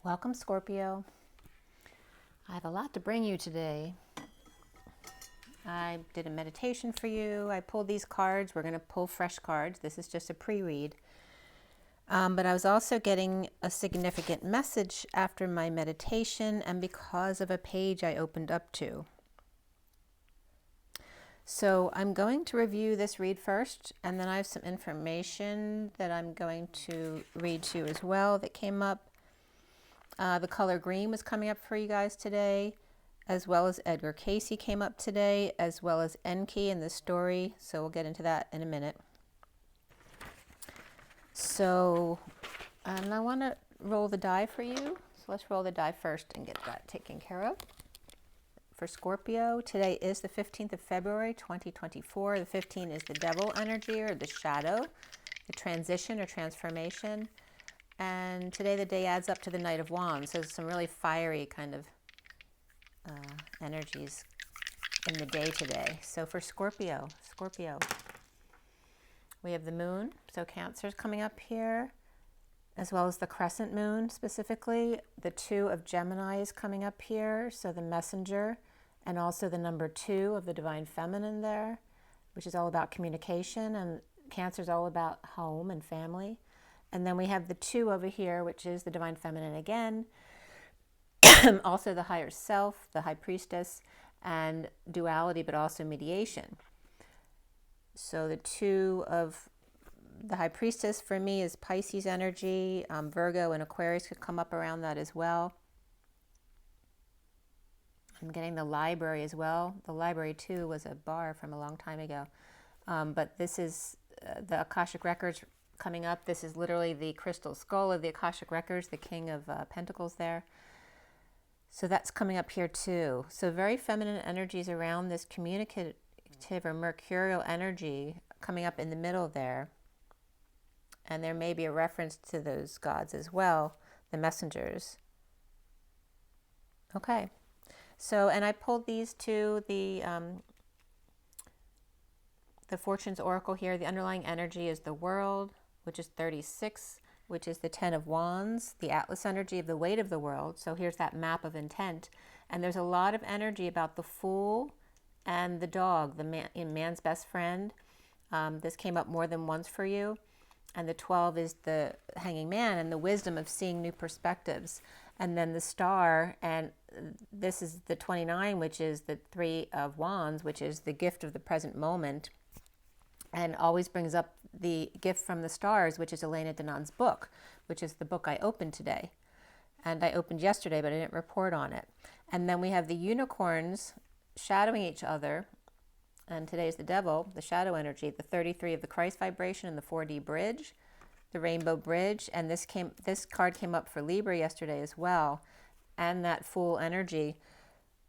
Welcome, Scorpio. I have a lot to bring you today. I did a meditation for you. I pulled these cards. We're going to pull fresh cards. This is just a pre-read. But I was also getting a significant message after my meditation and because of a page I opened up to. So I'm going to review this read first, and then I have some information that I'm going to read to you as well that came up. The color green was coming up for you guys today, as well as Edgar Cayce came up today, as well as Enki in the story. So we'll get into that in a minute. So, and I want to roll the die for you. So let's roll the die first and get that taken care of. For Scorpio, today is the 15th of February, 2024. The 15 is the devil energy or the shadow, the transition or transformation. And today the day adds up to the Knight of Wands. So some really fiery kind of energies in the day today. So for Scorpio, we have the moon. So Cancer is coming up here, as well as the crescent moon specifically. The 2 of Gemini is coming up here. So the messenger, and also the number 2 of the divine feminine there, which is all about communication. And Cancer is all about home and family. And then we have the 2 over here, which is the divine feminine again. Also the higher self, the high priestess, and duality, but also mediation. So the 2 of the high priestess for me is Pisces energy. Virgo and Aquarius could come up around that as well. I'm getting the library as well. The library too was a bar from a long time ago. But this is the Akashic Records coming up. This is literally the crystal skull of the Akashic Records, the King of Pentacles there. So that's coming up here too. So very feminine energies around this communicative or mercurial energy coming up in the middle there. And there may be a reference to those gods as well, the messengers. Okay. So, and I pulled these two, the Fortune's Oracle here. The underlying energy is the World, which is 36, which is the 10 of Wands, the Atlas energy of the weight of the world. So here's that map of intent. And there's a lot of energy about the Fool and the dog, the man's best friend. This came up more than once for you. And the 12 is the Hanging Man and the wisdom of seeing new perspectives. And then the Star, and this is the 29, which is the 3 of Wands, which is the gift of the present moment. And always brings up the gift from the stars, which is Elena Danon's book, which is the book I opened today. And I opened yesterday, but I didn't report on it. And then we have the unicorns shadowing each other. And today is the devil, the shadow energy, the 33 of the Christ vibration and the 4D bridge, the rainbow bridge. And this card came up for Libra yesterday as well. And that Fool energy.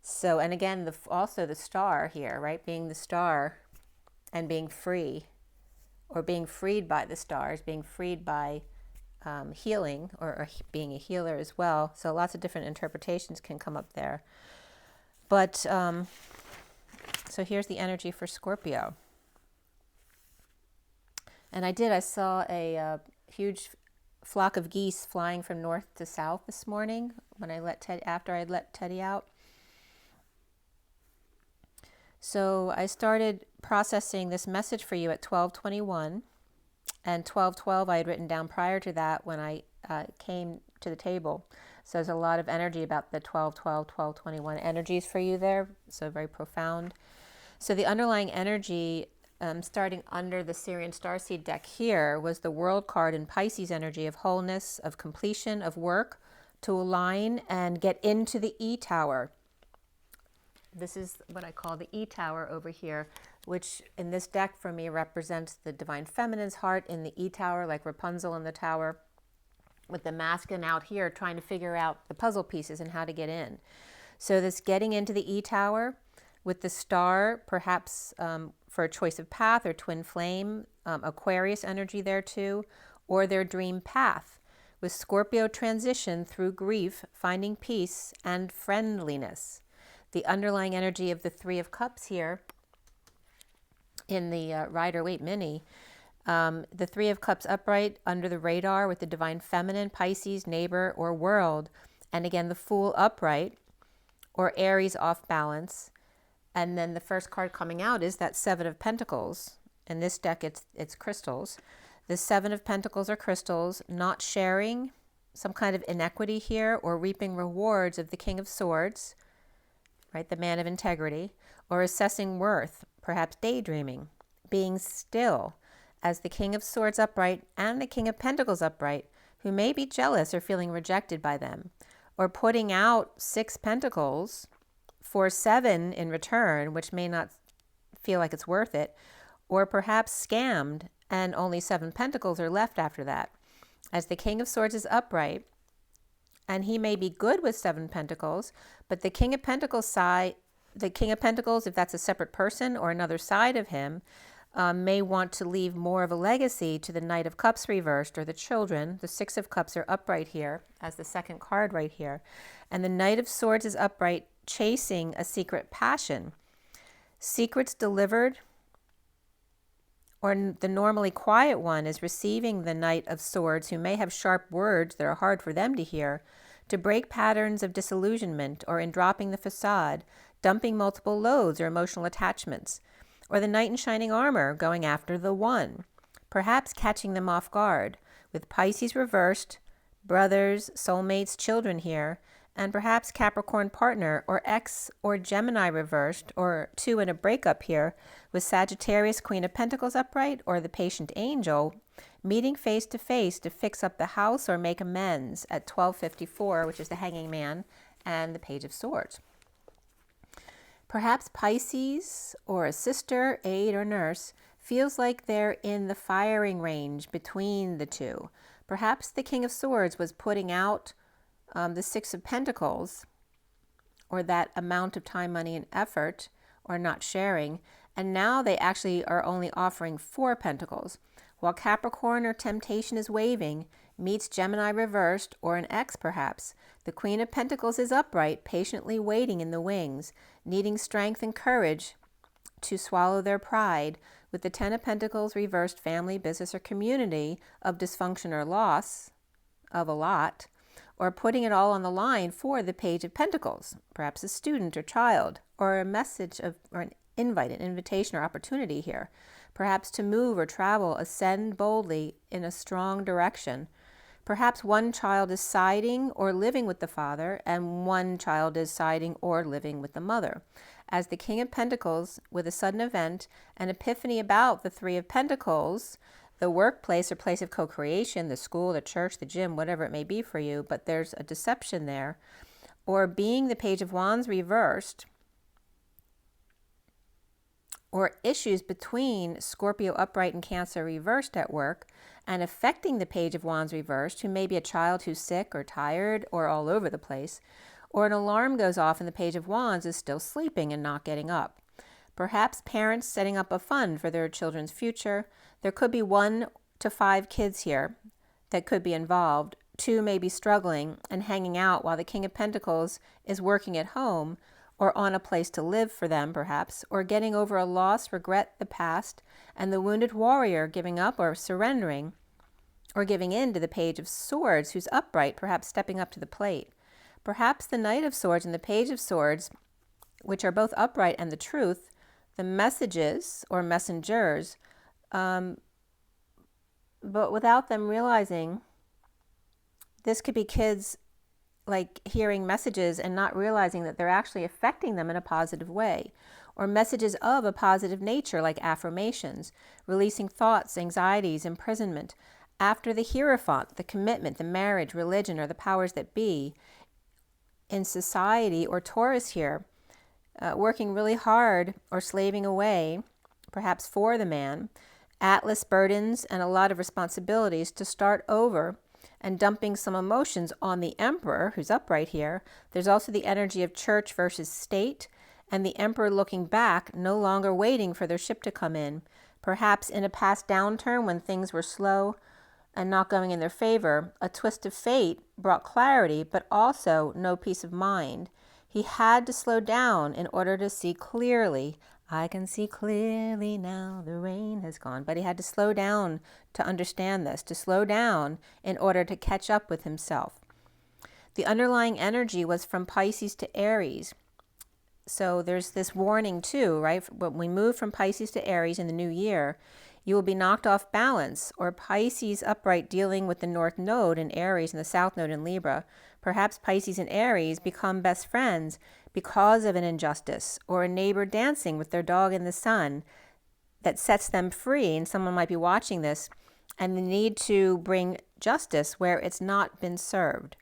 So, and again, also the star here, right? Being the star and being free, or being freed by the stars, being freed by healing, or being a healer as well. So lots of different interpretations can come up there. But, so here's the energy for Scorpio. And I saw a huge flock of geese flying from north to south this morning when after I'd let Teddy out. So I started processing this message for you at 12:21, and 12:12 I had written down prior to that when I came to the table. So there's a lot of energy about the 12:12, 12:21 energies for you there, so very profound. So the underlying energy starting under the SIRIAN Starseed deck here was the World card in Pisces energy of wholeness, of completion, of work, to align and get into the E tower. This is what I call the E tower over here, which in this deck for me represents the divine feminine's heart in the E tower, like Rapunzel in the tower, with the masculine out here trying to figure out the puzzle pieces and how to get in. So this getting into the E tower with the star, perhaps for a choice of path or twin flame, Aquarius energy there too, or their dream path, with Scorpio transition through grief, finding peace and friendliness. The underlying energy of the 3 of Cups here in the Rider-Waite Mini The Three of Cups upright under the radar with the Divine Feminine, Pisces, neighbor, or world. And again, the Fool upright or Aries off balance. And then the first card coming out is that Seven of Pentacles. In this deck, it's crystals. The Seven of Pentacles are crystals, not sharing, some kind of inequity here, or reaping rewards of the King of Swords, right, the man of integrity, or assessing worth, perhaps daydreaming, being still, as the King of Swords upright and the King of Pentacles upright, who may be jealous or feeling rejected by them, or putting out 6 pentacles for 7 in return, which may not feel like it's worth it, or perhaps scammed and only 7 pentacles are left after that. As the King of Swords is upright, and he may be good with 7 pentacles, but the King of Pentacles side, the King of Pentacles, if that's a separate person or another side of him, may want to leave more of a legacy to the Knight of Cups reversed or the children. The Six of Cups are upright here as the second card right here. And the Knight of Swords is upright, chasing a secret passion. Secrets delivered, or the normally quiet one is receiving the Knight of Swords, who may have sharp words that are hard for them to hear, to break patterns of disillusionment, or in dropping the facade, dumping multiple loads or emotional attachments. Or the Knight in shining armor going after the one, perhaps catching them off guard, with Pisces reversed, brothers, soulmates, children here, and perhaps Capricorn partner or ex or Gemini reversed, or 2 in a breakup here, with Sagittarius, Queen of Pentacles upright, or the patient angel, meeting face to fix up the house or make amends at 1254, which is the Hanging Man, and the Page of Swords. Perhaps Pisces or a sister, aide, or nurse feels like they're in the firing range between the two. Perhaps the King of Swords was putting out the Six of Pentacles, or that amount of time, money, and effort, or not sharing, and now they actually are only offering 4 pentacles. While Capricorn or temptation is waving, meets Gemini reversed, or an ex perhaps, the Queen of Pentacles is upright, patiently waiting in the wings, needing strength and courage to swallow their pride, with the Ten of Pentacles reversed, family, business, or community of dysfunction or loss of a lot, or putting it all on the line for the Page of Pentacles, perhaps a student or child, or a message of, or an invite, an invitation or opportunity here, perhaps to move or travel, ascend boldly in a strong direction. Perhaps one child is siding or living with the father, and one child is siding or living with the mother. As the King of Pentacles, with a sudden event, an epiphany about the Three of Pentacles, the workplace or place of co-creation, the school, the church, the gym, whatever it may be for you, but there's a deception there. Or being the Page of Wands reversed, or issues between Scorpio upright and Cancer reversed at work, and affecting the Page of Wands reversed, who may be a child who's sick or tired or all over the place, or an alarm goes off and the Page of Wands is still sleeping and not getting up. Perhaps parents setting up a fund for their children's future. There could be 1 to 5 kids here that could be involved. 2 may be struggling and hanging out while the King of Pentacles is working at home, or on a place to live for them perhaps, or getting over a loss, regret, the past, and the wounded warrior giving up or surrendering, or giving in to the Page of Swords, who's upright, perhaps stepping up to the plate. Perhaps the Knight of Swords and the Page of Swords, which are both upright, and the Truth, the messages or messengers, but without them realizing, this could be kids like hearing messages and not realizing that they're actually affecting them in a positive way, or messages of a positive nature like affirmations, releasing thoughts, anxieties, imprisonment. After the Hierophant, the commitment, the marriage, religion, or the powers that be in society, or Taurus here, working really hard or slaving away, perhaps for the man, Atlas burdens and a lot of responsibilities to start over, and dumping some emotions on the Emperor, who's upright here. There's also the energy of church versus state, and the Emperor looking back, no longer waiting for their ship to come in. Perhaps in a past downturn when things were slow and not going in their favor, a twist of fate brought clarity, but also no peace of mind. He had to slow down in order to see clearly. I can see clearly now, the rain has gone. But he had to slow down to understand this, to slow down in order to catch up with himself. The underlying energy was from Pisces to Aries. So there's this warning too, right? When we move from Pisces to Aries in the new year, you will be knocked off balance, or Pisces upright dealing with the North Node in Aries and the South Node in Libra. Perhaps Pisces and Aries become best friends because of an injustice, or a neighbor dancing with their dog in the sun that sets them free. And someone might be watching this and the need to bring justice where it's not been served.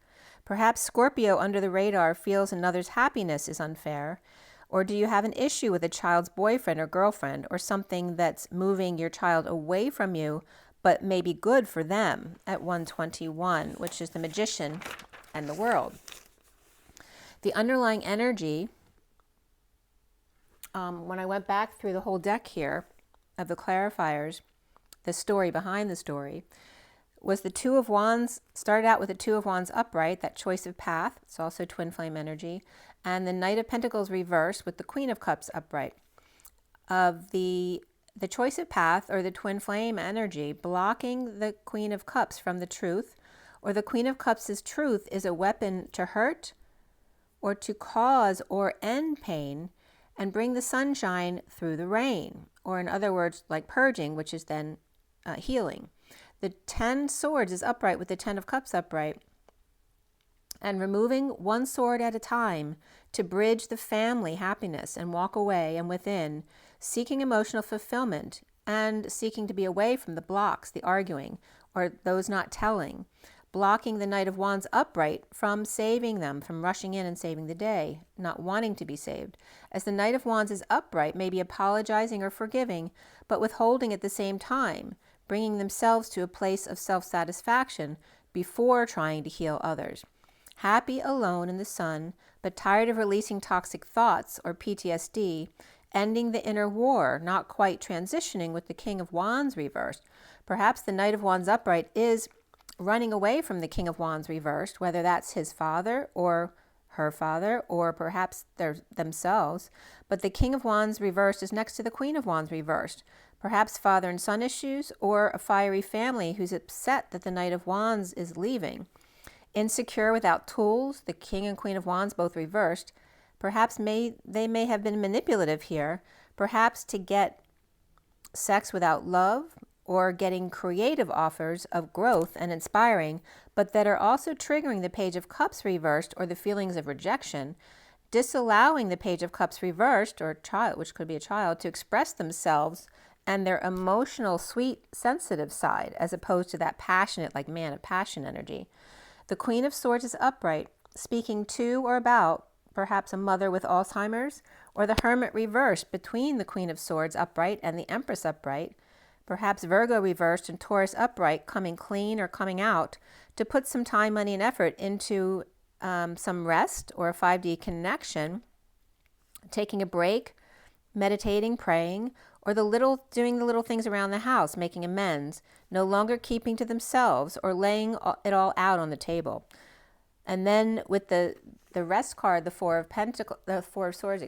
Perhaps Scorpio under the radar feels another's happiness is unfair. Or do you have an issue with a child's boyfriend or girlfriend, or something that's moving your child away from you, but may be good for them at 121, which is the Magician and the World. The underlying energy, when I went back through the whole deck here of the clarifiers, the story behind the story, was the Two of Wands. Started out with the Two of Wands upright, that choice of path. It's also twin flame energy. And the Knight of Pentacles reversed with the Queen of Cups upright. Of the choice of path, or the twin flame energy, blocking the Queen of Cups from the truth, or the Queen of Cups' truth is a weapon to hurt or to cause or end pain and bring the sunshine through the rain. Or in other words, like purging, which is then healing. The 10 swords is upright with the 10 of Cups upright, and removing one sword at a time to bridge the family happiness and walk away and within, seeking emotional fulfillment and seeking to be away from the blocks, the arguing, or those not telling, blocking the Knight of Wands upright from saving them, from rushing in and saving the day, not wanting to be saved. As the Knight of Wands is upright, maybe apologizing or forgiving, but withholding at the same time, bringing themselves to a place of self-satisfaction before trying to heal others. Happy alone in the sun, but tired of releasing toxic thoughts or PTSD, ending the inner war, not quite transitioning with the King of Wands reversed. Perhaps the Knight of Wands upright is running away from the King of Wands reversed, whether that's his father or her father, or perhaps themselves. But the King of Wands reversed is next to the Queen of Wands reversed. Perhaps father and son issues, or a fiery family who's upset that the Knight of Wands is leaving. Insecure without tools, the King and Queen of Wands both reversed. Perhaps they may have been manipulative here, perhaps to get sex without love, or getting creative offers of growth and inspiring, but that are also triggering the Page of Cups reversed, or the feelings of rejection, disallowing the Page of Cups reversed, or child, which could be a child, to express themselves and their emotional, sweet, sensitive side, as opposed to that passionate, like man of passion energy. The Queen of Swords is upright, speaking to or about perhaps a mother with Alzheimer's, or the Hermit reversed between the Queen of Swords upright and the Empress upright. Perhaps Virgo reversed and Taurus upright, coming clean or coming out to put some time, money, and effort into some rest or a 5D connection, taking a break, meditating, praying, or doing the little things around the house, making amends, no longer keeping to themselves or laying it all out on the table. And then with the rest card, the Four of Swords,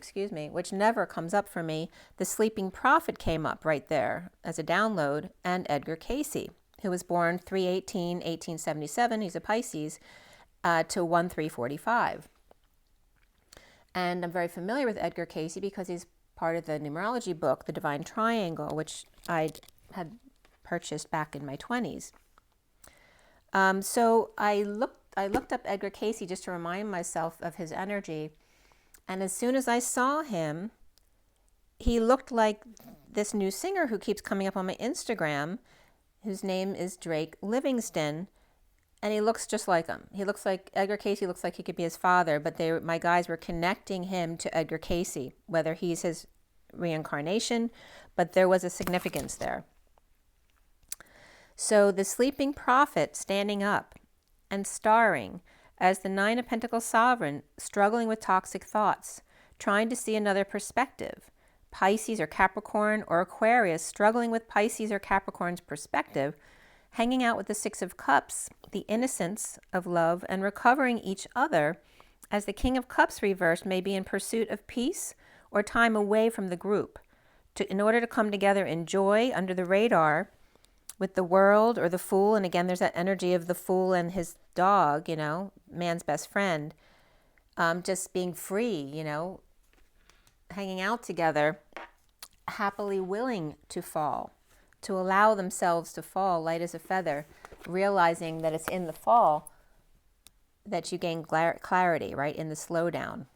which never comes up for me, the Sleeping Prophet came up right there as a download, and Edgar Cayce, who was born 3/18/1877, he's a Pisces, to 1/3/45. And I'm very familiar with Edgar Cayce because he's part of the numerology book, The Divine Triangle, which I had purchased back in my 20s. So I looked up Edgar Cayce just to remind myself of his energy. And as soon as I saw him, he looked like this new singer who keeps coming up on my Instagram, whose name is Drake Livingston. And he looks just like him. He looks like, Edgar Cayce looks like he could be his father, but my guys were connecting him to Edgar Cayce, whether he's his reincarnation, but there was a significance there. So the Sleeping Prophet standing up and starring as the Nine of Pentacles sovereign, struggling with toxic thoughts, trying to see another perspective. Pisces or Capricorn or Aquarius struggling with Pisces or Capricorn's perspective, hanging out with the Six of Cups, the innocence of love, and recovering each other, as the King of Cups reversed may be in pursuit of peace or time away from the group. in order to come together in joy under the radar with the world or the fool. And again, there's that energy of the fool and his dog, you know, man's best friend, just being free, you know, hanging out together, happily willing to fall, to allow themselves to fall light as a feather, realizing that it's in the fall that you gain clarity, right, in the slowdown.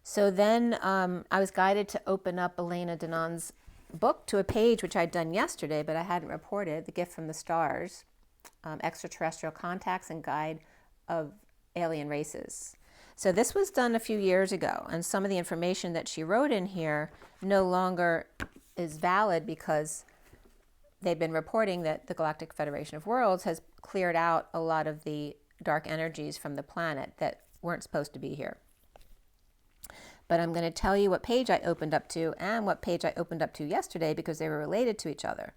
So then I was guided to open up Elena Danon's book to a page which I'd done yesterday, but I hadn't reported, The Gift from the Stars, Extraterrestrial Contacts and Guide of Alien Races. So this was done a few years ago, and some of the information that she wrote in here no longer is valid because they've been reporting that the Galactic Federation of Worlds has cleared out a lot of the dark energies from the planet that weren't supposed to be here. But I'm going to tell you what page I opened up to and what page I opened up to yesterday because they were related to each other.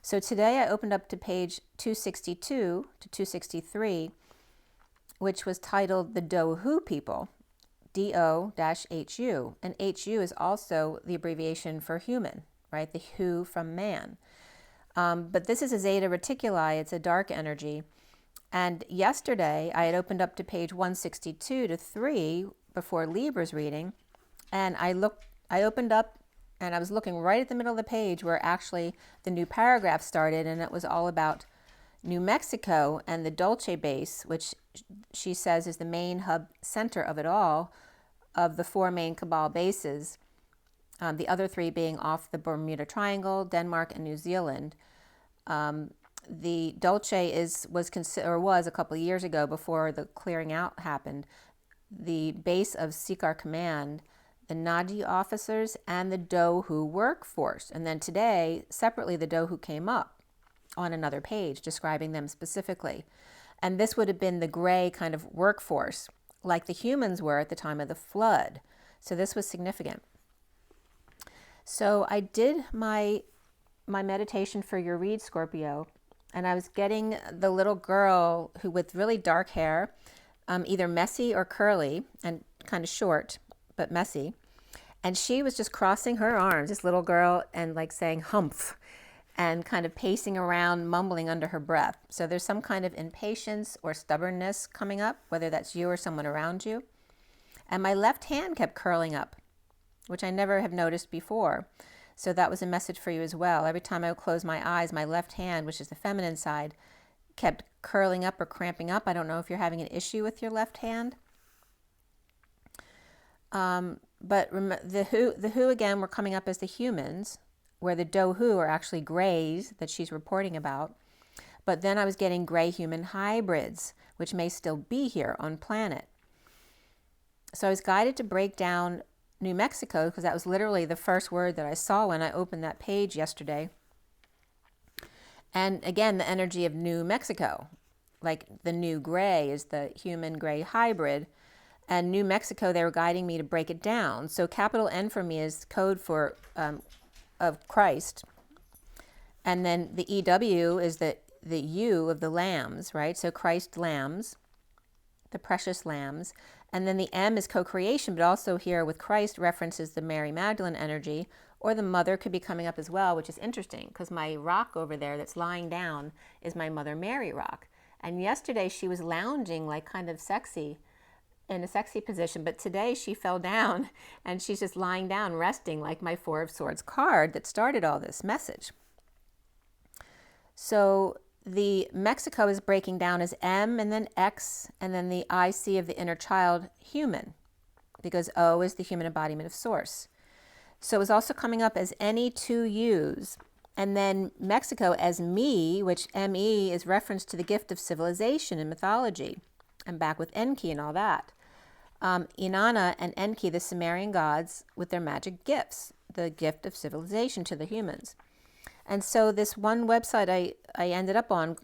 So today I opened up to page 262 to 263, which was titled The Dohu People, D-O-H-U. And H-U is also the abbreviation for human, right? The Hu from man. But this is a Zeta Reticuli. It's a dark energy. And yesterday I had opened up to page 162 to 3 before Libra's reading. And I opened up and I was looking right at the middle of the page where actually the new paragraph started, and it was all about New Mexico and the Dulce base, which she says is the main hub center of it all, of the 4 main Cabal bases, the other 3 being off the Bermuda Triangle, Denmark, and New Zealand. The Dulce was a couple of years ago before the clearing out happened, the base of Sikar Command, the Nadi officers, and the Dohu workforce. And then today, separately, the Dohu came up on another page describing them specifically. And this would have been the gray kind of workforce, like the humans were at the time of the flood. So this was significant. So I did my meditation for your read, Scorpio, and I was getting the little girl who with really dark hair, either messy or curly and kind of short, but messy. And she was just crossing her arms, this little girl, and like saying humph and kind of pacing around, mumbling under her breath. So there's some kind of impatience or stubbornness coming up, whether that's you or someone around you. And my left hand kept curling up, which I never have noticed before. So that was a message for you as well. Every time I would close my eyes, my left hand, which is the feminine side, kept curling up or cramping up. I don't know if you're having an issue with your left hand. But the Hu again were coming up as the humans, where the Dohu are actually grays that she's reporting about. But then I was getting gray human hybrids, which may still be here on planet. So I was guided to break down New Mexico, because that was literally the first word that I saw when I opened that page yesterday. And again, the energy of New Mexico, like the new gray is the human gray hybrid. And New Mexico, they were guiding me to break it down. So capital N for me is code for of Christ. And then the EW is the U of the lambs, right? So Christ lambs, the precious lambs. And then the M is co-creation, but also here with Christ references the Mary Magdalene energy, or the mother could be coming up as well, which is interesting because my rock over there that's lying down is my Mother Mary rock. And yesterday she was lounging like kind of sexy, in a sexy position, but today she fell down and she's just lying down, resting like my 4 of Swords card that started all this message. So the Mexico is breaking down as M and then X and then the IC of the inner child, human, because O is the human embodiment of source. So it was also coming up as any 2 U's, and then Mexico as me, which ME is reference to the gift of civilization in mythology. I'm back with Enki and all that. Inanna and Enki, the Sumerian gods, with their magic gifts, the gift of civilization to the humans. And so this one website I ended up on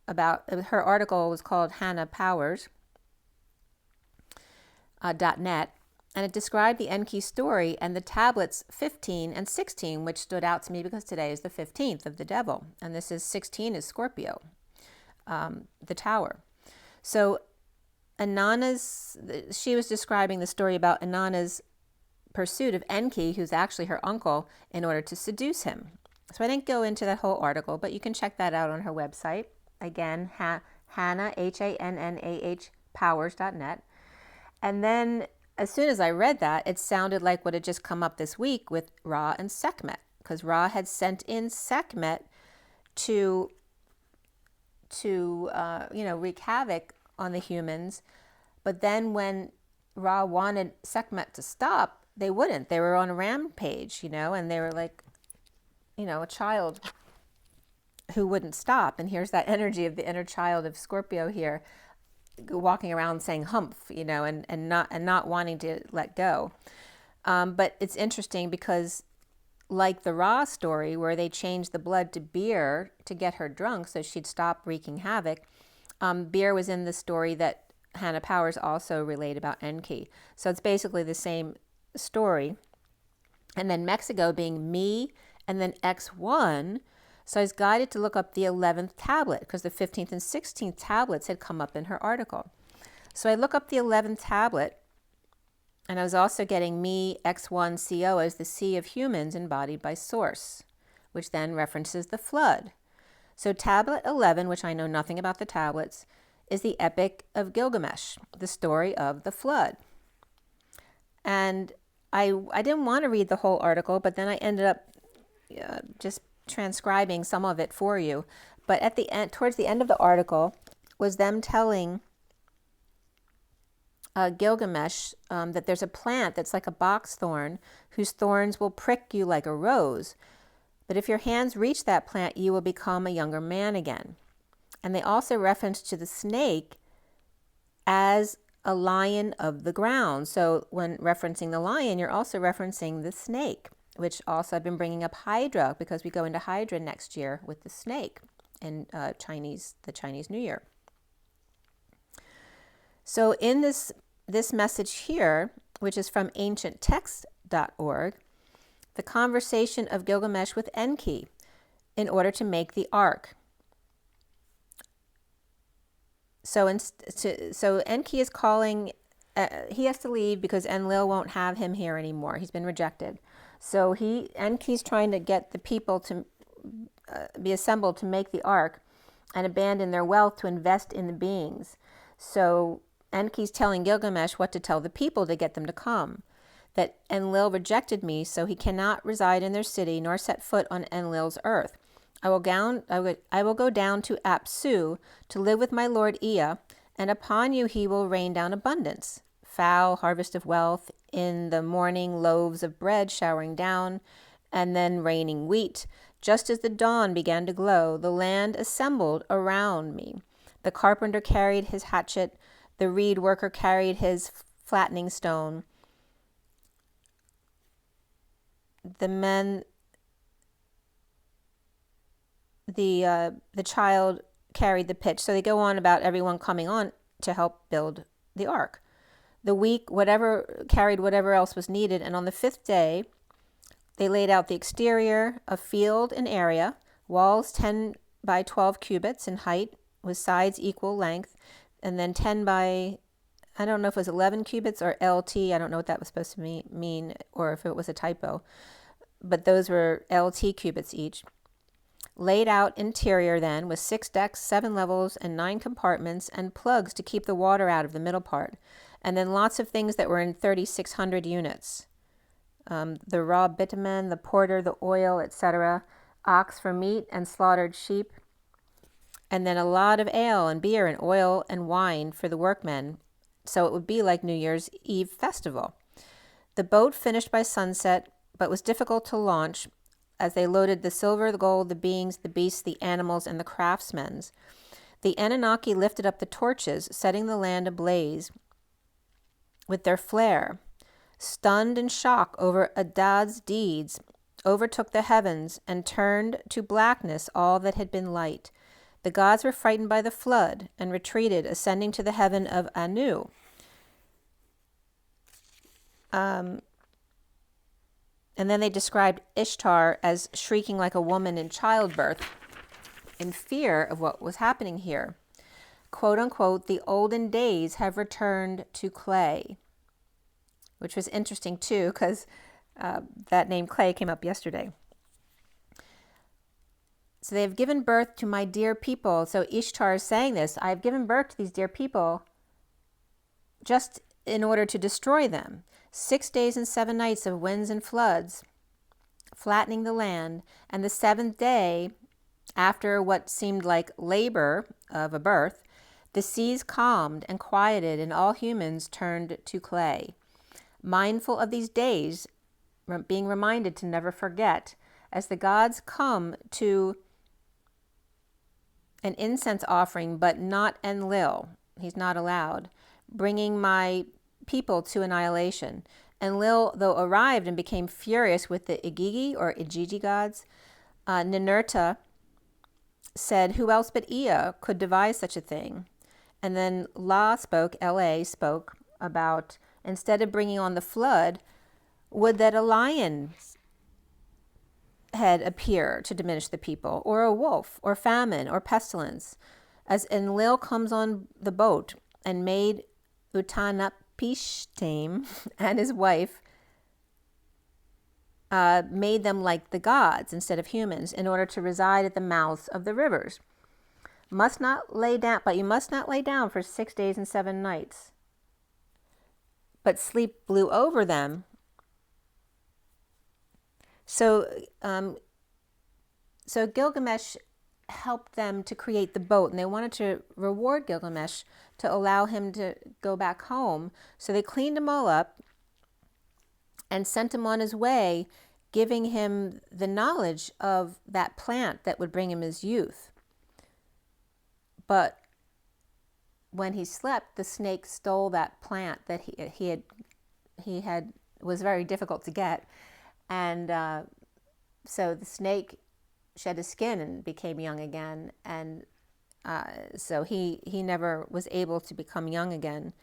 about, her article was called hannahpowers.net, and it described the Enki story and the tablets 15 and 16, which stood out to me because today is the 15th of the devil, and this is 16 is Scorpio, the tower. So she was describing the story about Inanna's pursuit of Enki, who's actually her uncle, in order to seduce him. So I didn't go into that whole article, but you can check that out on her website. Again, Hannah, Hannah, powers.net. And then as soon as I read that, it sounded like what had just come up this week with Ra and Sekhmet, because Ra had sent in Sekhmet to wreak havoc on the humans. But then when Ra wanted Sekhmet to stop, they wouldn't. They were on a rampage, and they were like, a child who wouldn't stop. And here's that energy of the inner child of Scorpio here, walking around saying humph, and not wanting to let go. But it's interesting because, like the Ra story where they changed the blood to beer to get her drunk so she'd stop wreaking havoc, beer was in the story that Hannah Powers also relayed about Enki. So it's basically the same story. And then Mexico being me and then X1. So I was guided to look up the 11th tablet because the 15th and 16th tablets had come up in her article. So I look up the 11th tablet, and I was also getting me, X1, CO as the sea of humans embodied by Source, which then references the flood. So tablet 11, which I know nothing about the tablets, is the Epic of Gilgamesh, the story of the flood. And I didn't want to read the whole article, but then I ended up just transcribing some of it for you. But at the end, towards the end of the article, was them telling Gilgamesh that there's a plant that's like a box thorn whose thorns will prick you like a rose. But if your hands reach that plant, you will become a younger man again. And they also reference to the snake as a lion of the ground. So when referencing the lion, you're also referencing the snake, which also I've been bringing up Hydra because we go into Hydra next year with the snake in the Chinese New Year. So in this message here, which is from ancienttext.org, the conversation of Gilgamesh with Enki in order to make the ark. So Enki is calling, he has to leave because Enlil won't have him here anymore. He's been rejected. So Enki's trying to get the people to be assembled to make the ark and abandon their wealth to invest in the beings. So Enki's telling Gilgamesh what to tell the people to get them to come. That Enlil rejected me, so he cannot reside in their city nor set foot on Enlil's earth. I will go down to Apsu to live with my lord Ea, and upon you he will rain down abundance. Fowl, harvest of wealth, in the morning loaves of bread showering down, and then raining wheat. Just as the dawn began to glow, the land assembled around me. The carpenter carried his hatchet, the reed worker carried his flattening stone. The child carried the pitch. So they go on about everyone coming on to help build the ark. The week, carried whatever else was needed. And on the 5th day, they laid out the exterior, a field and area, walls 10 by 12 cubits in height with sides equal length, and then 10 by, I don't know if it was 11 cubits or LT. I don't know what that was supposed to mean or if it was a typo. But those were LT cubits each. Laid out interior then with 6 decks, 7 levels, and 9 compartments, and plugs to keep the water out of the middle part. And then lots of things that were in 3,600 units. The raw bitumen, the porter, the oil, etc. Ox for meat and slaughtered sheep. And then a lot of ale and beer and oil and wine for the workmen. So it would be like New Year's Eve festival. The boat finished by sunset, but was difficult to launch as they loaded the silver, the gold, the beings, the beasts, the animals, and the craftsmen. The Anunnaki lifted up the torches, setting the land ablaze with their flare. Stunned in shock over Adad's deeds, overtook the heavens and turned to blackness all that had been light. The gods were frightened by the flood and retreated, ascending to the heaven of Anu. And then they described Ishtar as shrieking like a woman in childbirth in fear of what was happening here. Quote unquote, the olden days have returned to clay. which was interesting too, because that name Clay came up yesterday. So they have given birth to my dear people. So Ishtar is saying this, I have given birth to these dear people just in order to destroy them. 6 days and 7 nights of winds and floods, flattening the land. And the 7th day, after what seemed like labor of a birth, the seas calmed and quieted, and all humans turned to clay. Mindful of these days, being reminded to never forget, as the gods come to an incense offering, but not Enlil, he's not allowed, bringing my people to annihilation. Enlil, though, arrived and became furious with the Igigi or Igigi gods. Ninurta said, who else but Ea could devise such a thing? And then La spoke about, instead of bringing on the flood, would that a lion's head appear to diminish the people, or a wolf, or famine, or pestilence, as Enlil comes on the boat and made Utanapishtim and his wife made them like the gods instead of humans, in order to reside at the mouths of the rivers. Must not lay down, but you must not lay down for 6 days and 7 nights. But sleep blew over them. So Gilgamesh helped them to create the boat, and they wanted to reward Gilgamesh to allow him to go back home. So they cleaned him all up and sent him on his way, giving him the knowledge of that plant that would bring him his youth. But when he slept, the snake stole that plant that he had was very difficult to get, and so the snake shed his skin and became young again, and so he never was able to become young again.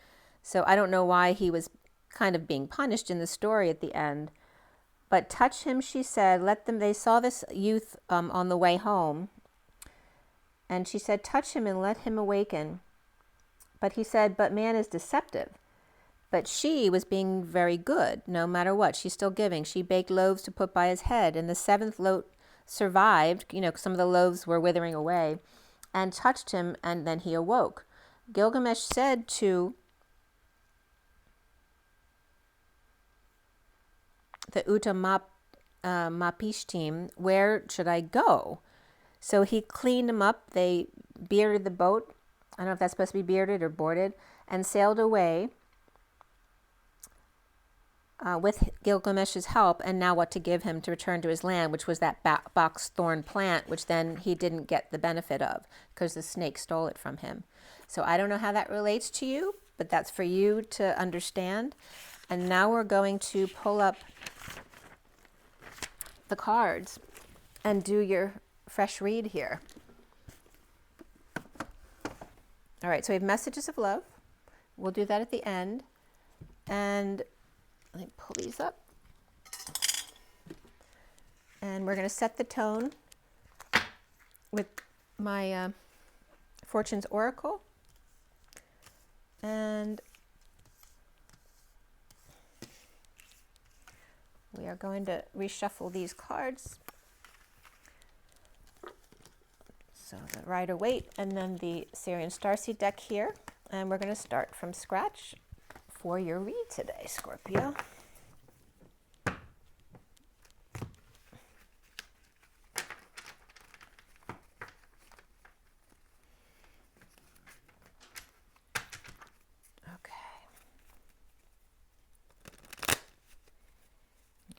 So I don't know why he was kind of being punished in the story at the end. But touch him, she said. Let them. They saw this youth on the way home. And she said, touch him and let him awaken. But he said, but man is deceptive. But she was being very good, no matter what. She's still giving. She baked loaves to put by his head. And the 7th loaf survived. You know, some of the loaves were withering away. And touched him, and then he awoke. Gilgamesh said to the Utamapishtim, where should I go? So he cleaned him up. They bearded the boat. I don't know if that's supposed to be bearded or boarded, and sailed away with Gilgamesh's help, and now what to give him to return to his land, which was that box thorn plant, which then he didn't get the benefit of because the snake stole it from him. So I don't know how that relates to you, but that's for you to understand. And now we're going to pull up the cards and do your fresh read here. All right, so we have messages of love. We'll do that at the end. And let me pull these up. And we're going to set the tone with my Fortune's Oracle. And we are going to reshuffle these cards. So the Rider-Waite, and then the SIRIAN Starseed deck here. And we're going to start from scratch for your read today, Scorpio.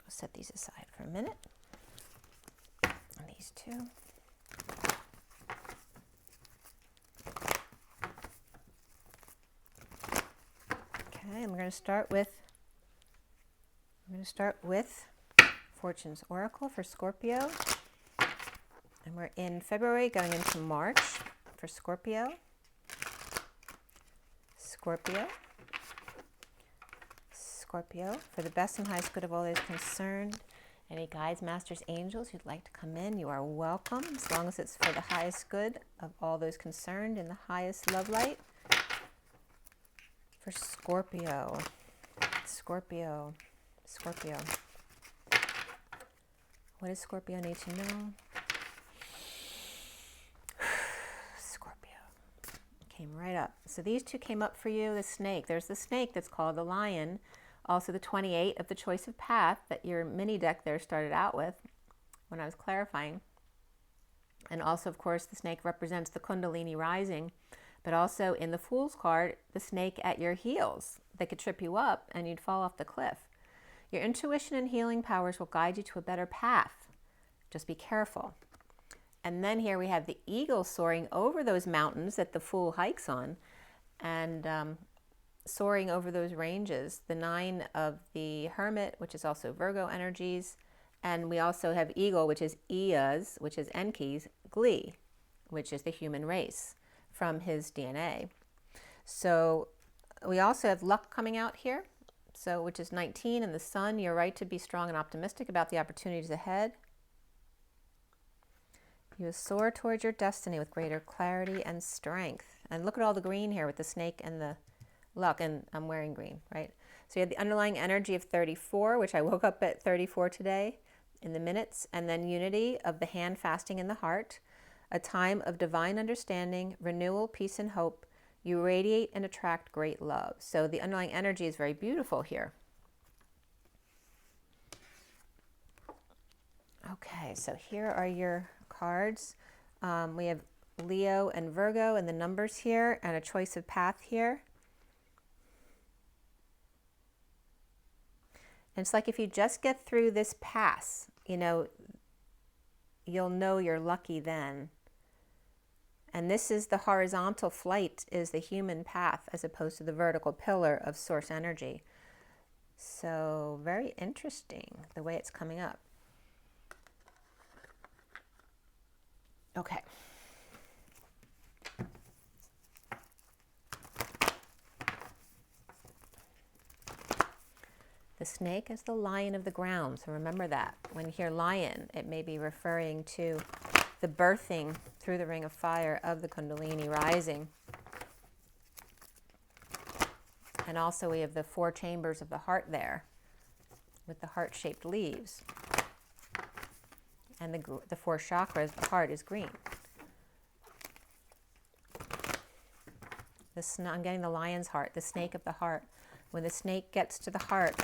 Set these aside for a minute. And these two. Okay, and we're going to start with Fortune's Oracle for Scorpio. And we're in February going into March for Scorpio. Scorpio, for the best and highest good of all those concerned. Any guides, masters, angels who'd like to come in, you are welcome, as long as it's for the highest good of all those concerned in the highest love light. For Scorpio, Scorpio. Scorpio. What does Scorpio need to know? Scorpio. Came right up. So these two came up for you. The snake. There's the snake that's called the lion. Also the 28 of the choice of path that your mini deck there started out with when I was clarifying. And also, of course, the snake represents the Kundalini rising. But also in the Fool's card, the snake at your heels that could trip you up and you'd fall off the cliff. Your intuition and healing powers will guide you to a better path. Just be careful. And then here we have the eagle soaring over those mountains that the Fool hikes on, and soaring over those ranges. The 9 of the Hermit, which is also Virgo energies. And we also have eagle, which is Ea's, which is Enki's, Glee, which is the human race from his DNA. So we also have luck coming out here, so which is 19, and the sun. You're right to be strong and optimistic about the opportunities ahead. You soar towards your destiny with greater clarity and strength. And look at all the green here with the snake and the luck, and I'm wearing green, right? So you have the underlying energy of 34, which I woke up at 34 today in the minutes, and then unity of the hand fasting in the heart, a time of divine understanding, renewal, peace, and hope. You radiate and attract great love. So the underlying energy is very beautiful here. Okay, so here are your cards. We have Leo and Virgo and the numbers here and a choice of path here. And it's like if you just get through this pass, you know, you'll know you're lucky then. And this is the horizontal flight, is the human path as opposed to the vertical pillar of source energy. So very interesting the way it's coming up. Okay. The snake is the lion of the ground. So remember that. When you hear lion, it may be referring to the birthing through the ring of fire of the Kundalini rising. And also we have the 4 chambers of the heart there with the heart-shaped leaves. And the 4 chakras, the heart is green. I'm getting the lion's heart, the snake of the heart. When the snake gets to the heart,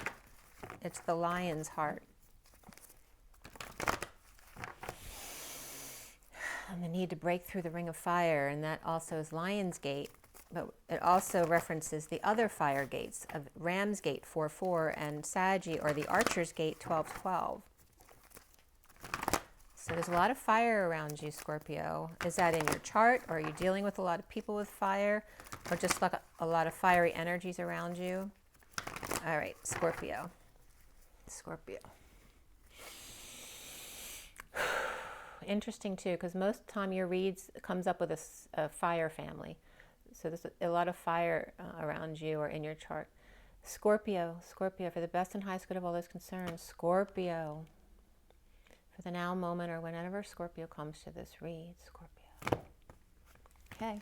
it's the lion's heart. And the need to break through the ring of fire, and that also is Lion's Gate, but it also references the other fire gates of Ram's Gate 4-4 and Saggy, or the Archer's Gate 12-12. So there's a lot of fire around you, Scorpio. Is that in your chart, or are you dealing with a lot of people with fire, or just like a lot of fiery energies around you? All right, Scorpio. Scorpio. Interesting too, because most of the time your reads comes up with a fire family. So there's a lot of fire around you or in your chart. Scorpio, Scorpio, for the best and highest good of all those concerned. Scorpio, for the now moment or whenever Scorpio comes to this read. Scorpio. Okay.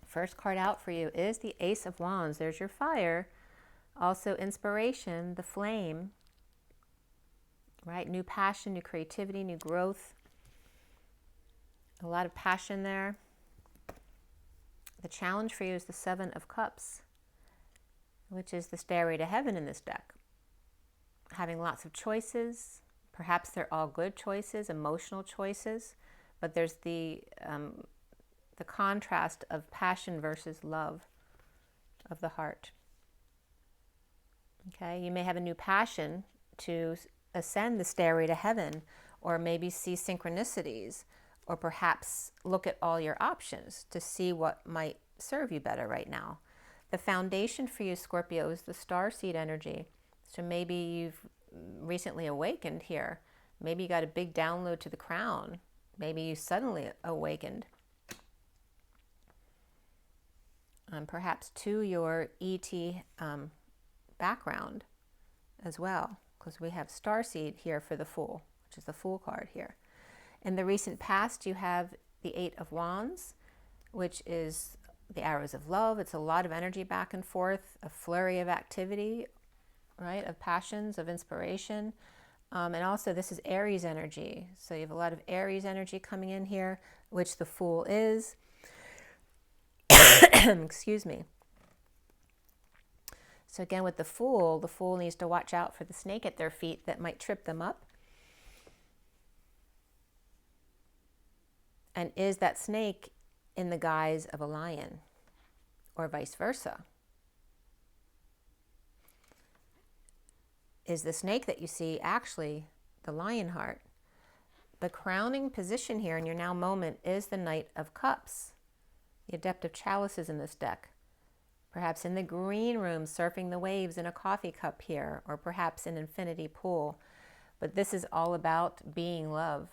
First card out for you is the Ace of Wands. There's your fire. Also inspiration, the flame. Right? New passion, new creativity, new growth. A lot of passion there. The challenge for you is the 7 of Cups, which is the stairway to heaven in this deck. Having lots of choices. Perhaps they're all good choices, emotional choices, but there's the contrast of passion versus love of the heart. Okay, you may have a new passion to ascend the stairway to heaven, or maybe see synchronicities, or perhaps look at all your options to see what might serve you better right now. The foundation for you, Scorpio, is the starseed energy. So maybe you've recently awakened here. Maybe you got a big download to the crown. Maybe you suddenly awakened. Perhaps to your ET background as well, because we have Starseed here for the Fool, which is the Fool card here. In the recent past, you have the 8 of Wands, which is the arrows of love. It's a lot of energy back and forth, a flurry of activity, right? Of passions, of inspiration. And also this is Aries energy. So you have a lot of Aries energy coming in here, which the Fool is. Excuse me. So again, with the Fool needs to watch out for the snake at their feet that might trip them up. And is that snake in the guise of a lion, or vice versa? Is the snake that you see actually the lion heart? The crowning position here in your now moment is the Knight of Cups, the Adept of Chalices in this deck. Perhaps in the green room surfing the waves in a coffee cup here, or perhaps an infinity pool. But this is all about being love.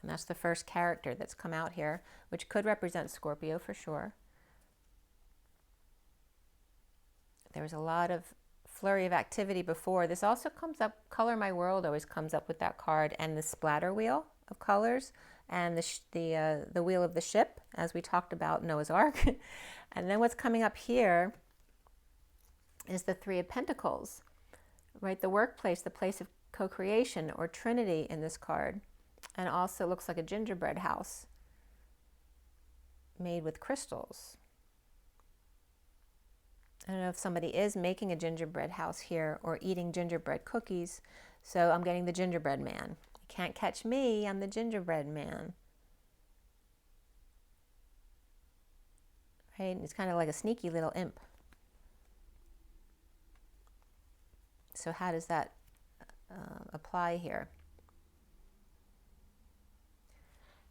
And that's the first character that's come out here, which could represent Scorpio for sure. There was a lot of flurry of activity before. This also comes up, Color My World always comes up with that card, and the splatter wheel of colors, and the wheel of the ship, as we talked about Noah's Ark. And then what's coming up here is the Three of Pentacles, right? The workplace, the place of co-creation, or Trinity in this card. And also looks like a gingerbread house made with crystals. I don't know if somebody is making a gingerbread house here or eating gingerbread cookies. So I'm getting the gingerbread man. You can't catch me, I'm the gingerbread man. Right? It's kind of like a sneaky little imp. So how does that apply here?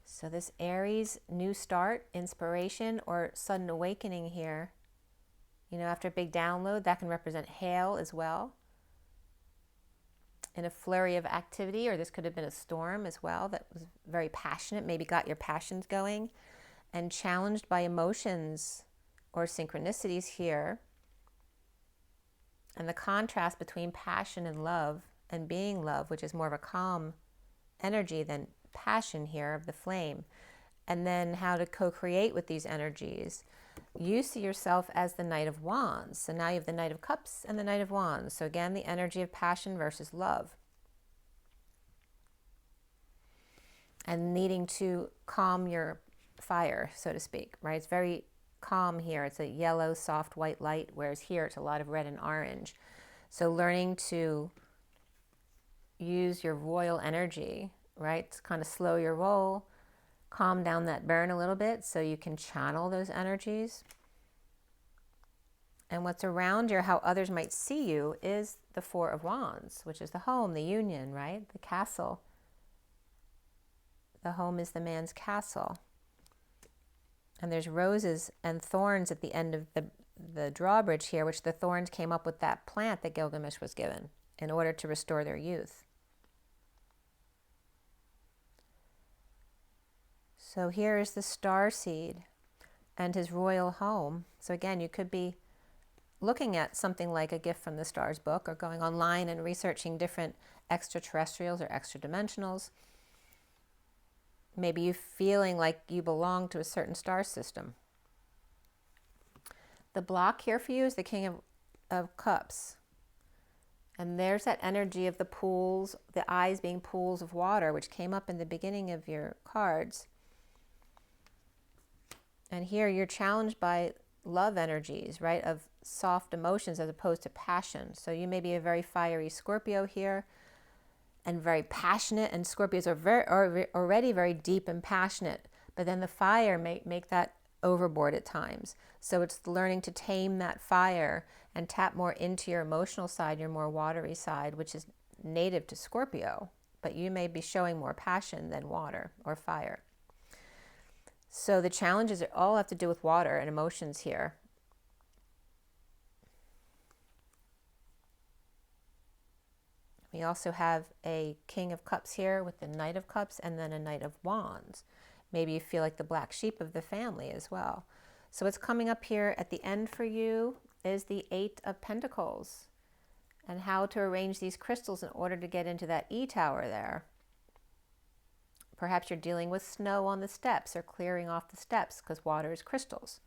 So this Aries, new start, inspiration, or sudden awakening here. You know, after a big download, that can represent hail as well. In a flurry of activity, or this could have been a storm as well that was very passionate, maybe got your passions going, and challenged by emotions or synchronicities here. And the contrast between passion and love, and being love, which is more of a calm energy than passion here of the flame. And then how to co-create with these energies. You see yourself as the Knight of Wands. So now you have the Knight of Cups and the Knight of Wands. So again, the energy of passion versus love. And needing to calm your fire, so to speak, right? It's very calm here. It's a yellow, soft, white light, whereas here it's a lot of red and orange. So learning to use your royal energy, right? To kind of slow your roll, calm down that burn a little bit so you can channel those energies. And what's around you, how others might see you, is the Four of Wands, which is the home, the union, right? The castle. The home is the man's castle. And there's roses and thorns at the end of the drawbridge here, which the thorns came up with that plant that Gilgamesh was given in order to restore their youth. So here is the Starseed and his royal home. So again, you could be looking at something like A Gift from the Stars book, or going online and researching different extraterrestrials or extra dimensionals. Maybe you feeling like you belong to a certain star system. The block here for you is the King of Cups. And there's that energy of the pools, the eyes being pools of water, which came up in the beginning of your cards. And here you're challenged by love energies, right, of soft emotions as opposed to passion. So you may be a very fiery Scorpio here and very passionate, and Scorpios are already very deep and passionate, but then the fire may make that overboard at times. So it's learning to tame that fire and tap more into your emotional side, your more watery side, which is native to Scorpio, but you may be showing more passion than water or fire. So the challenges all have to do with water and emotions here. We also have a King of Cups here with the Knight of Cups and then a Knight of Wands. Maybe you feel like the black sheep of the family as well. So what's coming up here at the end for you is the Eight of Pentacles and how to arrange these crystals in order to get into that E tower there. Perhaps you're dealing with snow on the steps or clearing off the steps because water is crystals.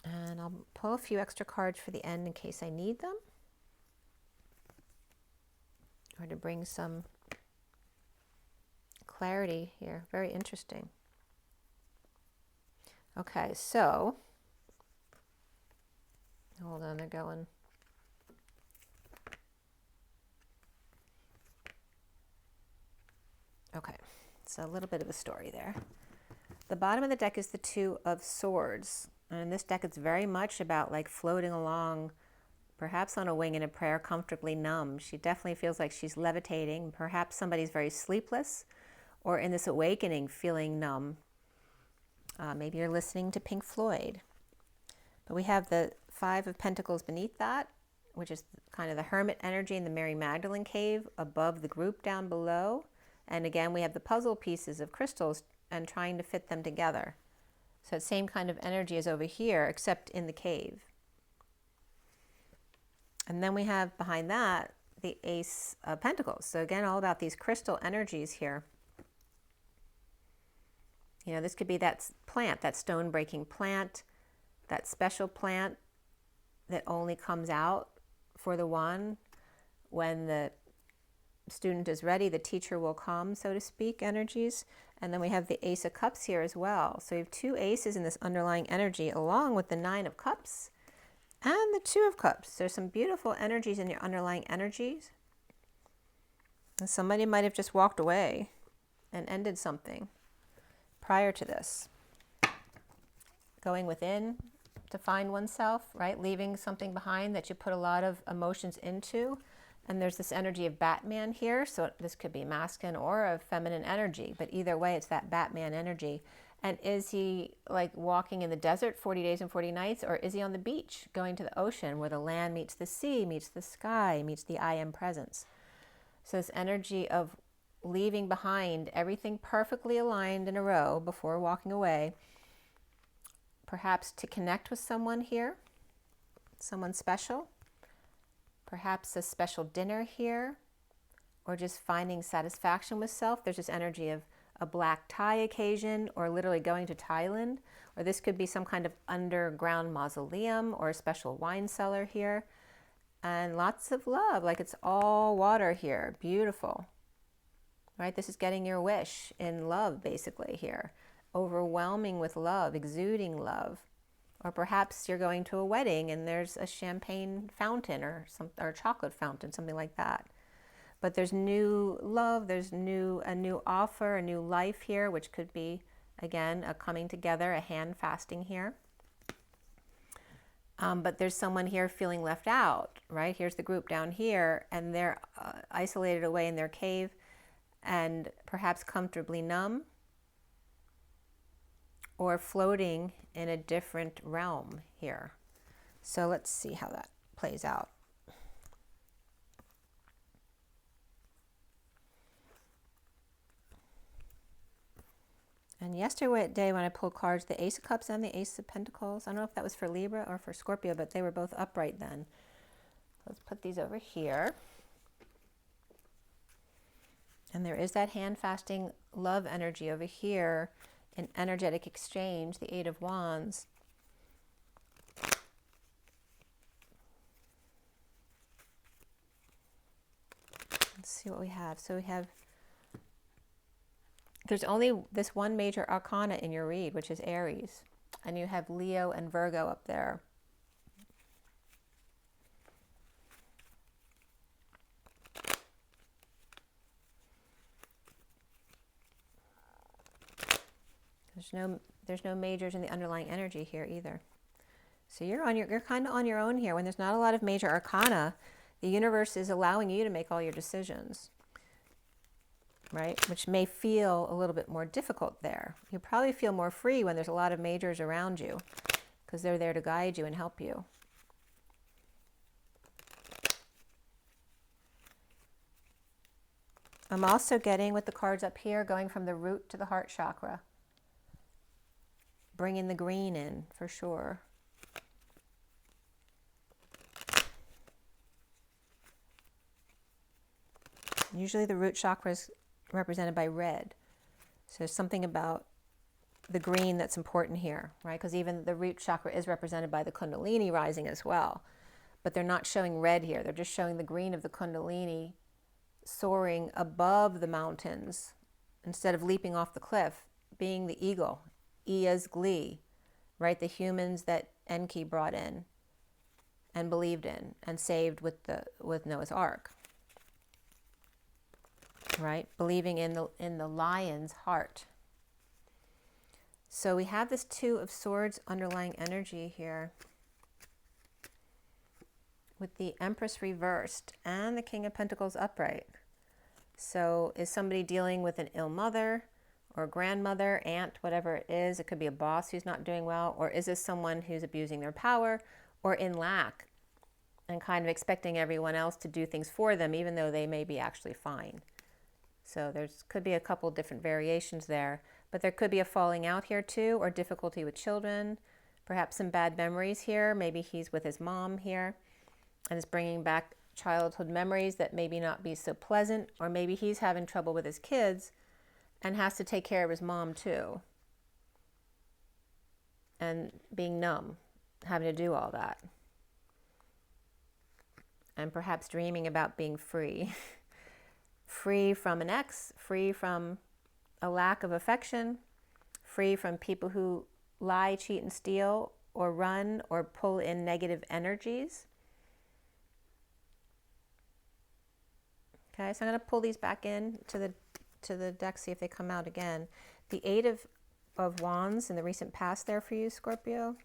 And I'll pull a few extra cards for the end in case I need them, or to bring some clarity here. Very interesting. Okay, so hold on, they're going. Okay, so a little bit of a story there. The bottom of the deck is the Two of Swords. And in this deck, it's very much about like floating along, perhaps on a wing in a prayer, comfortably numb. She definitely feels like she's levitating. Perhaps somebody's very sleepless or in this awakening feeling numb. Maybe you're listening to Pink Floyd. But we have the Five of Pentacles beneath that, which is kind of the hermit energy in the Mary Magdalene cave above the group down below. And again, we have the puzzle pieces of crystals and trying to fit them together. So the same kind of energy as over here, except in the cave. And then we have behind that the Ace of Pentacles. So again, all about these crystal energies here. You know, this could be that plant, that stone-breaking plant, that special plant that only comes out for the one. When the student is ready, the teacher will come, so to speak, energies. And then we have the Ace of Cups here as well. So you have two aces in this underlying energy, along with the Nine of Cups and the Two of Cups. There's some beautiful energies in your underlying energies. And somebody might have just walked away and ended something prior to this. Going within to find oneself, right? Leaving something behind that you put a lot of emotions into. And there's this energy of Batman here, so this could be masculine or a feminine energy, but either way, it's that Batman energy. And is he like walking in the desert 40 days and 40 nights, or is he on the beach going to the ocean where the land meets the sea, meets the sky, meets the I am presence? So this energy of leaving behind everything perfectly aligned in a row before walking away, perhaps to connect with someone here, someone special. Perhaps a special dinner here, or just finding satisfaction with self. There's this energy of a black tie occasion, or literally going to Thailand, or this could be some kind of underground mausoleum or a special wine cellar here. And lots of love, like it's all water here. Beautiful, right? This is getting your wish in love, basically here. Overwhelming with love, exuding love. Or perhaps you're going to a wedding and there's a champagne fountain or a chocolate fountain, something like that. But there's new love, there's a new offer, a new life here, which could be, again, a coming together, a hand fasting here. But there's someone here feeling left out, right? Here's the group down here, and they're isolated away in their cave and perhaps comfortably numb, or floating in a different realm here. So let's see how that plays out. And yesterday when I pulled cards, the Ace of Cups and the Ace of Pentacles, I don't know if that was for Libra or for Scorpio, but they were both upright then. Let's put these over here. And there is that hand fasting love energy over here. An energetic exchange, the Eight of Wands. Let's see what we have. So we have, there's only this one major arcana in your read, which is Aries. And you have Leo and Virgo up there. There's no majors in the underlying energy here either. So you're kind of on your own here. When there's not a lot of major arcana, the universe is allowing you to make all your decisions, right? Which may feel a little bit more difficult there. You probably feel more free when there's a lot of majors around you, because they're there to guide you and help you. I'm also getting, with the cards up here, going from the root to the heart chakra. Bringing the green in, for sure. Usually the root chakra is represented by red. So there's something about the green that's important here, right? Because even the root chakra is represented by the Kundalini rising as well. But they're not showing red here. They're just showing the green of the Kundalini soaring above the mountains instead of leaping off the cliff, being the eagle, Ia's glee, right? The humans that Enki brought in and believed in and saved with Noah's Ark, right? Believing in the lion's heart. So we have this Two of Swords underlying energy here with the Empress reversed and the King of Pentacles upright. So is somebody dealing with an ill mother or grandmother, aunt, whatever it is? It could be a boss who's not doing well, or is this someone who's abusing their power or in lack and kind of expecting everyone else to do things for them even though they may be actually fine? So there's could be a couple different variations there, but there could be a falling out here too, or difficulty with children, perhaps some bad memories here. Maybe he's with his mom here and is bringing back childhood memories that maybe not be so pleasant, or maybe he's having trouble with his kids and has to take care of his mom too, and being numb, having to do all that, and perhaps dreaming about being free. Free from an ex, free from a lack of affection, free from people who lie, cheat, and steal, or run, or pull in negative energies. Okay, so I'm going to pull these back in to the deck, see if they come out again. The Eight of Wands in the recent past there for you, Scorpio.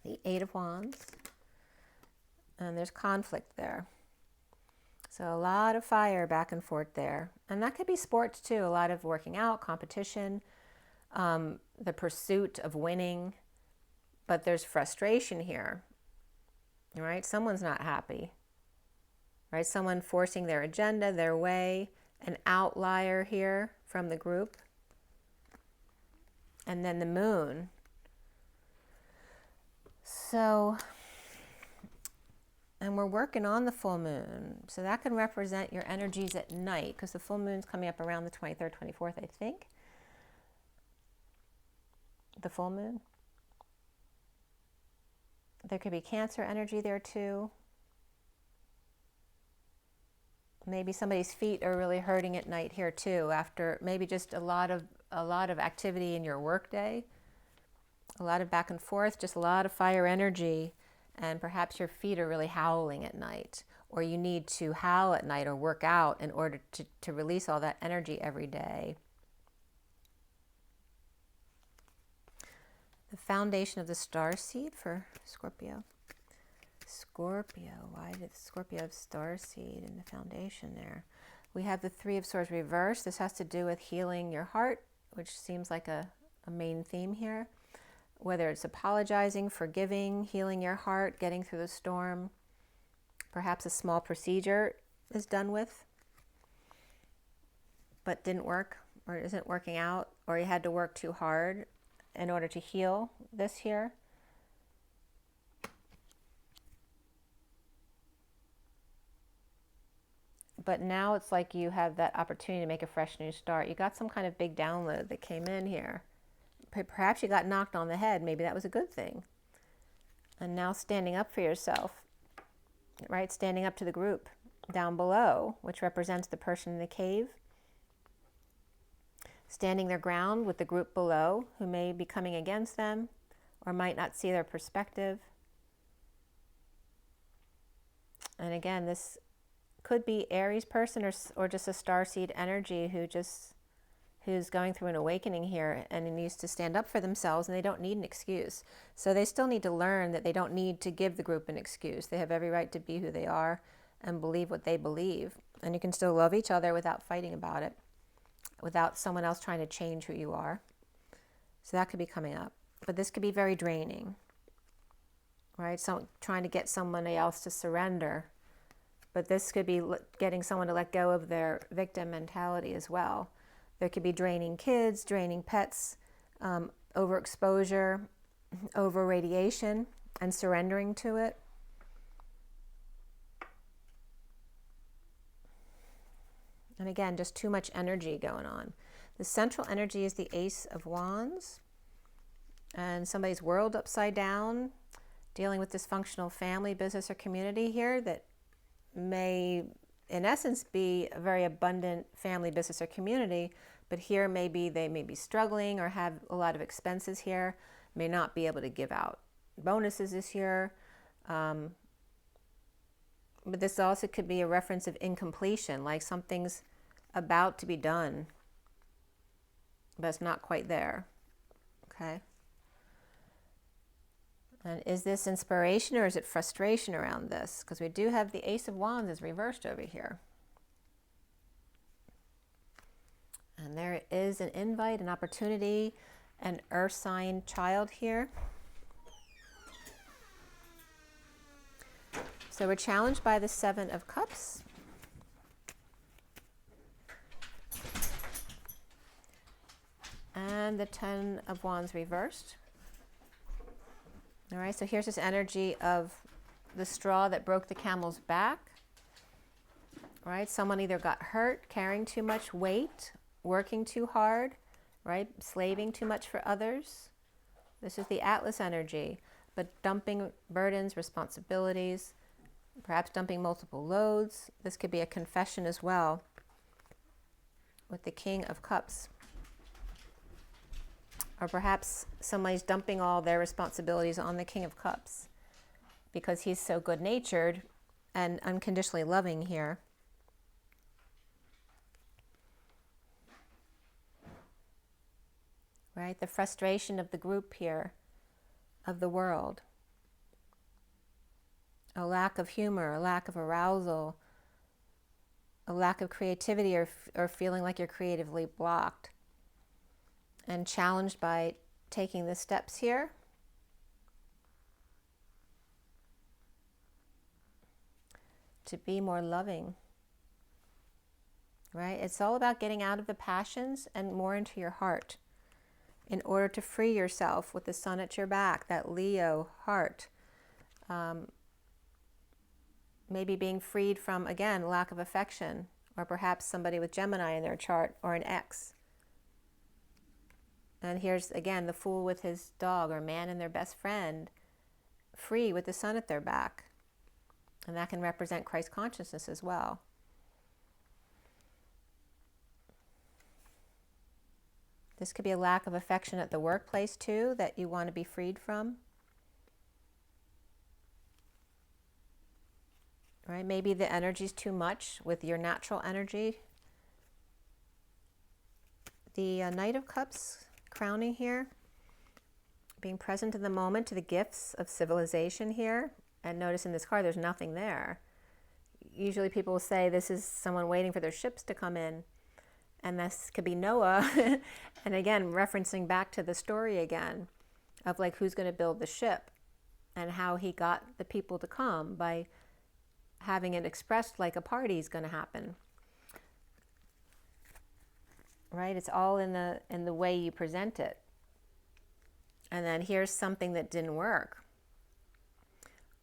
The Eight of Wands. And there's conflict there. So a lot of fire back and forth there. And that could be sports too. A lot of working out, competition, the pursuit of winning. But there's frustration here. All right, someone's not happy. Right, someone forcing their agenda, their way, an outlier here from the group. And then the moon. So, and we're working on the full moon. So that can represent your energies at night, because the full moon's coming up around the 23rd, 24th, I think. The full moon. There could be Cancer energy there too. Maybe somebody's feet are really hurting at night here too, after maybe just a lot of activity in your work day, a lot of back and forth, just a lot of fire energy, and perhaps your feet are really howling at night, or you need to howl at night or work out in order to release all that energy every day. The foundation of the starseed for Scorpio. Scorpio, why did Scorpio have starseed in the foundation there? We have the Three of Swords reversed. This has to do with healing your heart, which seems like a main theme here. Whether it's apologizing, forgiving, healing your heart, getting through the storm. Perhaps a small procedure is done with, but didn't work, or isn't working out, or you had to work too hard in order to heal this here. But now it's like you have that opportunity to make a fresh new start. You got some kind of big download that came in here. Perhaps you got knocked on the head. Maybe that was a good thing. And now standing up for yourself, right? Standing up to the group down below, which represents the person in the cave. Standing their ground with the group below, who may be coming against them or might not see their perspective. And again, this could be Aries person or just a starseed energy who's going through an awakening here and needs to stand up for themselves, and they don't need an excuse. So they still need to learn that they don't need to give the group an excuse. They have every right to be who they are and believe what they believe. And you can still love each other without fighting about it, without someone else trying to change who you are. So that could be coming up. But this could be very draining, right? So trying to get somebody else to surrender. But this could be getting someone to let go of their victim mentality as well. There could be draining kids, draining pets, overexposure, over radiation, and surrendering to it. And again, just too much energy going on. The central energy is the Ace of Wands. And somebody's world upside down, dealing with dysfunctional family, business, or community here that may, in essence, be a very abundant family, business, or community. But here maybe they may be struggling or have a lot of expenses here, may not be able to give out bonuses this year. But this also could be a reference of incompletion, like something's about to be done, but it's not quite there. Okay. And is this inspiration or is it frustration around this? Because we do have the Ace of Wands is reversed over here. And there is an invite, an opportunity, an earth sign child here. So we're challenged by the Seven of Cups. And the Ten of Wands reversed. All right, so here's this energy of the straw that broke the camel's back. All right, someone either got hurt, carrying too much weight, working too hard, right, slaving too much for others. This is the Atlas energy, but dumping burdens, responsibilities, perhaps dumping multiple loads. This could be a confession as well with the King of Cups. Or perhaps somebody's dumping all their responsibilities on the King of Cups because he's so good-natured and unconditionally loving here. Right? The frustration of the group here, of the world. A lack of humor, a lack of arousal, a lack of creativity, or feeling like you're creatively blocked. And challenged by taking the steps here. To be more loving. Right? It's all about getting out of the passions and more into your heart in order to free yourself with the sun at your back, that Leo heart. Maybe being freed from, again, lack of affection, or perhaps somebody with Gemini in their chart, or an ex. And here's, again, the Fool with his dog, or man and their best friend, free with the sun at their back. And that can represent Christ consciousness as well. This could be a lack of affection at the workplace, too, that you want to be freed from. Right? Maybe the energy's too much with your natural energy. The Knight of Cups crowning here, being present in the moment to the gifts of civilization here. And notice in this card there's nothing there. Usually people will say this is someone waiting for their ships to come in, and this could be Noah. And again, referencing back to the story again of like who's going to build the ship and how he got the people to come by having it expressed like a party is going to happen. Right? It's all in the way you present it. And then here's something that didn't work.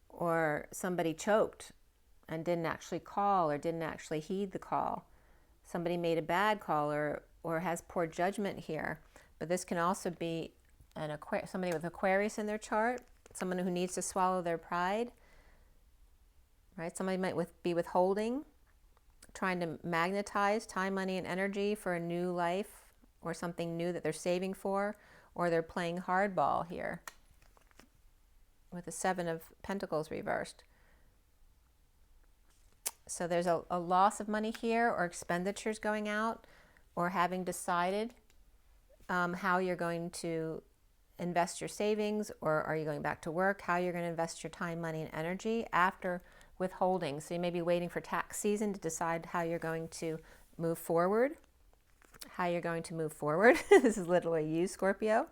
Or somebody choked and didn't actually call or didn't actually heed the call. Somebody made a bad call or has poor judgment here. But this can also be somebody with Aquarius in their chart, someone who needs to swallow their pride. Right? Somebody might be withholding, trying to magnetize time, money, and energy for a new life or something new that they're saving for, or they're playing hardball here with the Seven of Pentacles reversed. So there's a loss of money here, or expenditures going out, or having decided how you're going to invest your savings, or are you going back to work, how you're going to invest your time, money, and energy after withholding. So you may be waiting for tax season to decide how you're going to move forward. This is literally you, Scorpio.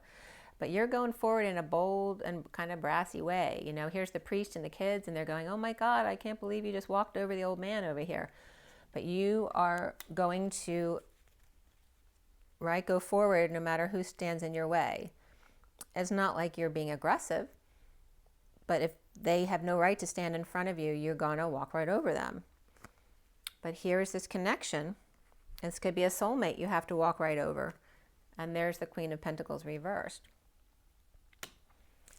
But you're going forward in a bold and kind of brassy way. You know, here's the priest and the kids, and they're going, oh my God, I can't believe you just walked over the old man over here. But you are going to, right, go forward no matter who stands in your way. It's not like you're being aggressive, but if they have no right to stand in front of you, you're going to walk right over them. But here's this connection This could be a soulmate you have to walk right over. And there's the Queen of Pentacles reversed.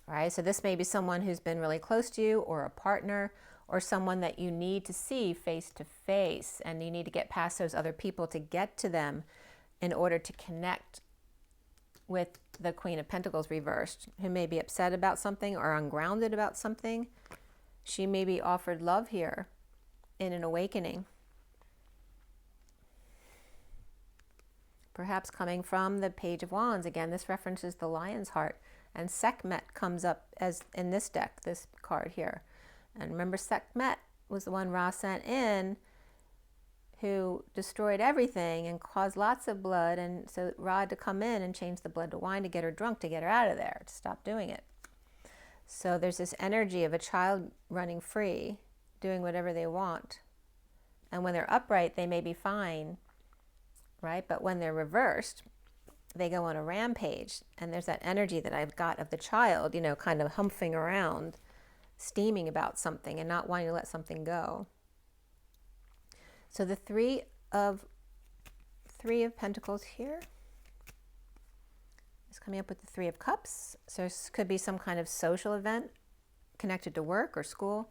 All right, so this may be someone who's been really close to you, or a partner, or someone that you need to see face to face, and you need to get past those other people to get to them in order to connect with the Queen of Pentacles reversed, who may be upset about something or ungrounded about something. She may be offered love here in an awakening. Perhaps coming from the Page of Wands. Again, this references the Lion's Heart. And Sekhmet comes up as in this deck, this card here. And remember, Sekhmet was the one Ra sent in, who destroyed everything and caused lots of blood. And so Ra had to come in and change the blood to wine to get her drunk, to get her out of there, to stop doing it. So there's this energy of a child running free, doing whatever they want. And when they're upright, they may be fine, right? But when they're reversed, they go on a rampage. And there's that energy that I've got of the child, you know, kind of humping around, steaming about something and not wanting to let something go. So the three of Pentacles here is coming up with the Three of Cups. So this could be some kind of social event connected to work or school.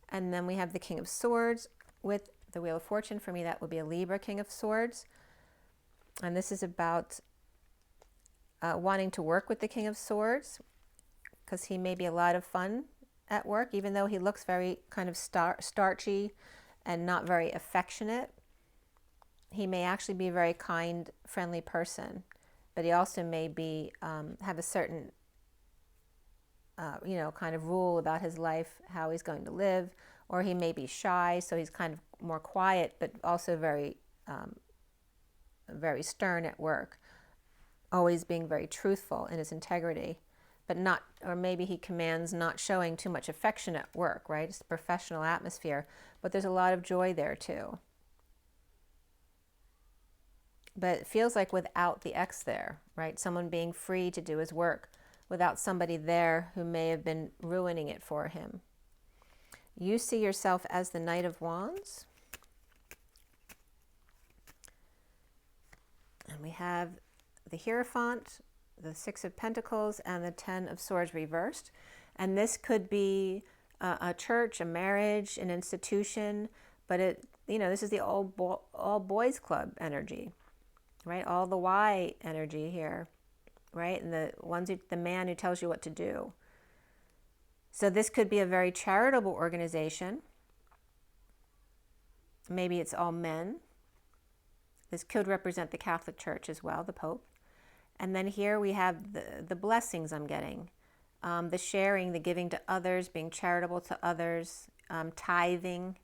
And then we have the King of Swords with the Wheel of Fortune. For me, that would be a Libra King of Swords. And this is about wanting to work with the King of Swords, because he may be a lot of fun at work, even though he looks very kind of starchy and not very affectionate. He may actually be a very kind, friendly person, but he also may be have a certain you know, kind of rule about his life, how he's going to live. Or he may be shy, so he's kind of more quiet, but also very very stern at work, always being very truthful in his integrity, but not, or maybe he commands not showing too much affection at work, right? It's a professional atmosphere, but there's a lot of joy there too. But it feels like without the X there, right? Someone being free to do his work without somebody there who may have been ruining it for him. You see yourself as the Knight of Wands. And we have the Hierophant, the Six of Pentacles, and the Ten of Swords reversed. And this could be a church, a marriage, an institution, but it, you know, this is the all boys club energy, right? All the Y energy here, right? And the man who tells you what to do. So this could be a very charitable organization. Maybe it's all men. This could represent the Catholic Church as well, the Pope. And then here we have the blessings I'm getting. The sharing, the giving to others, being charitable to others, tithing,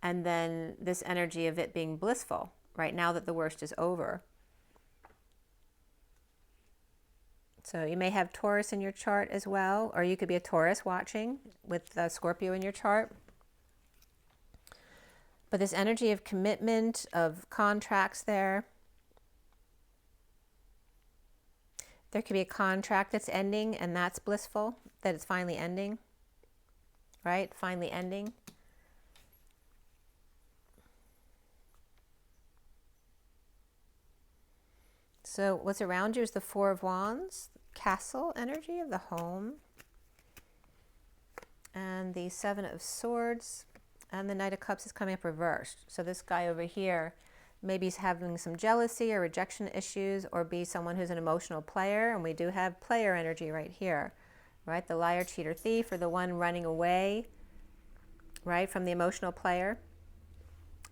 and then this energy of it being blissful, right, now that the worst is over. So you may have Taurus in your chart as well, or you could be a Taurus watching with Scorpio in your chart. But this energy of commitment, of contracts there. There could be a contract that's ending, and that's blissful, that it's finally ending, right? Finally ending. So what's around you is the Four of Wands, castle energy of the home, and the Seven of Swords, and the Knight of Cups is coming up reversed. So this guy over here maybe he's having some jealousy or rejection issues, or be someone who's an emotional player, and we do have player energy right here, right? The liar, cheater, thief, or the one running away, right, from the emotional player.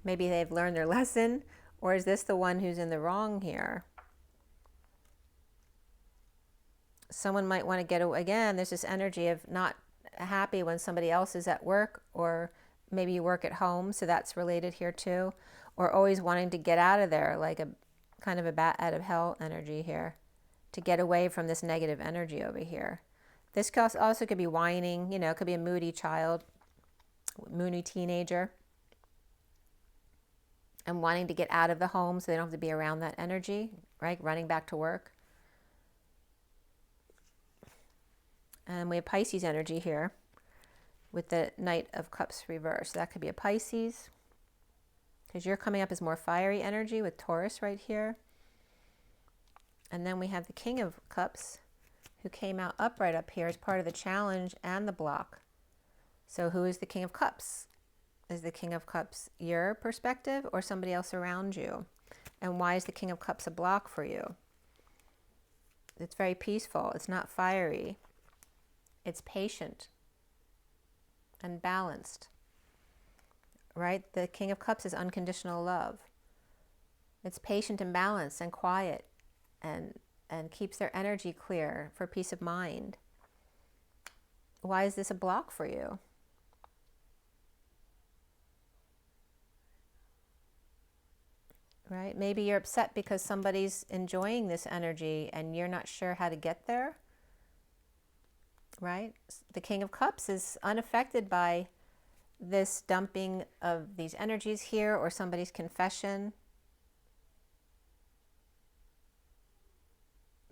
Maybe they've learned their lesson, or is this the one who's in the wrong here? Someone might want to get away. Again, there's this energy of not happy when somebody else is at work, or maybe you work at home, so that's related here too. Or always wanting to get out of there, like a kind of a bat out of hell energy here, to get away from this negative energy over here. This also could be whining, you know, it could be a moody child, moody teenager, and wanting to get out of the home so they don't have to be around that energy, right? Running back to work. And we have Pisces energy here with the Knight of Cups reversed. That could be a Pisces. because you're coming up as more fiery energy with Taurus right here. And then we have the King of Cups, who came out upright up here as part of the challenge and the block. So who is the King of Cups? Is the King of Cups your perspective or somebody else around you? And why is the King of Cups a block for you? It's very peaceful. It's not fiery. It's patient and balanced, right? The King of Cups is unconditional love. It's patient and balanced and quiet and keeps their energy clear for peace of mind. Why is this a block for you? Right? Maybe you're upset because somebody's enjoying this energy and you're not sure how to get there. Right? The King of Cups is unaffected by this dumping of these energies here or somebody's confession.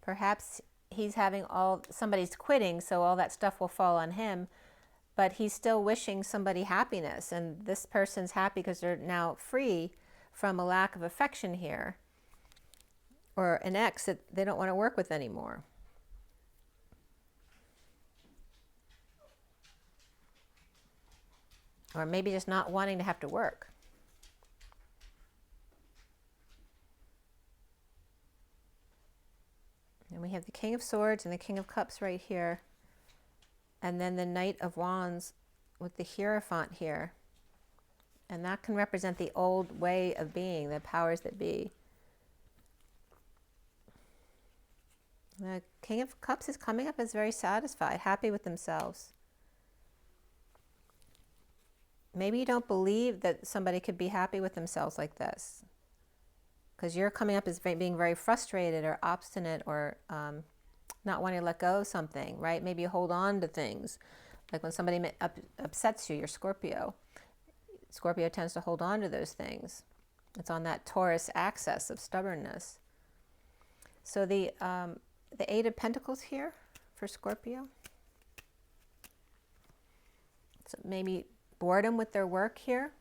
Perhaps he's having somebody's quitting, so all that stuff will fall on him, but he's still wishing somebody happiness, and this person's happy because they're now free from a lack of affection here, or an ex that they don't want to work with anymore. Or maybe just not wanting to have to work. And we have the King of Swords and the King of Cups right here. And then the Knight of Wands with the Hierophant here. And that can represent the old way of being, the powers that be. The King of Cups is coming up as very satisfied, happy with themselves. Maybe you don't believe that somebody could be happy with themselves like this, because you're coming up as being very frustrated or obstinate or not wanting to let go of something, right? Maybe you hold on to things. Like when somebody upsets you, you're Scorpio. Scorpio tends to hold on to those things. It's on that Taurus axis of stubbornness. So the Eight of Pentacles here for Scorpio. So maybe boredom with their work here,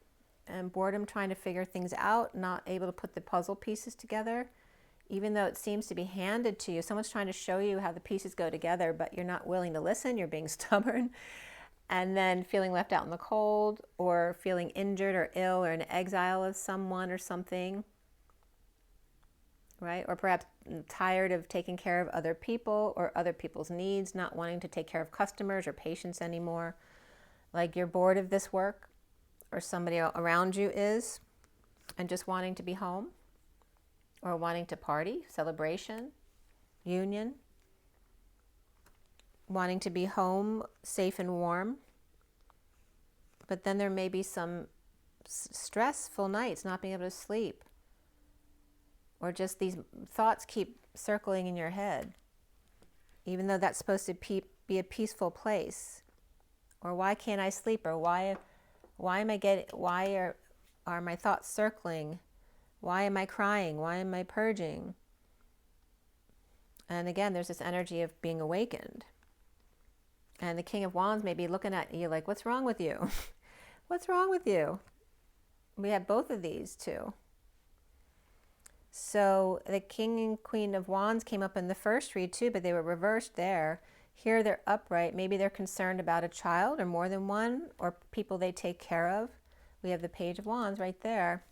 and boredom trying to figure things out, not able to put the puzzle pieces together, even though it seems to be handed to you. Someone's trying to show you how the pieces go together, but you're not willing to listen, you're being stubborn, and then feeling left out in the cold, or feeling injured or ill or in exile of someone or something, right? Or perhaps tired of taking care of other people or other people's needs, not wanting to take care of customers or patients anymore. Like you're bored of this work, or somebody around you is, and just wanting to be home, or wanting to party, celebration, union, wanting to be home, safe and warm. But then there may be some stressful nights, not being able to sleep, or just these thoughts keep circling in your head, even though that's supposed to be a peaceful place. Or why can't I sleep? Or why are my thoughts circling? Why am I crying? Why am I purging? And again, there's this energy of being awakened. And the King of Wands may be looking at you like, what's wrong with you? What's wrong with you? We have both of these too. So the King and Queen of Wands came up in the first read too, but they were reversed there. Here they're upright. Maybe they're concerned about a child or more than one, or people they take care of. We have the Page of Wands right there.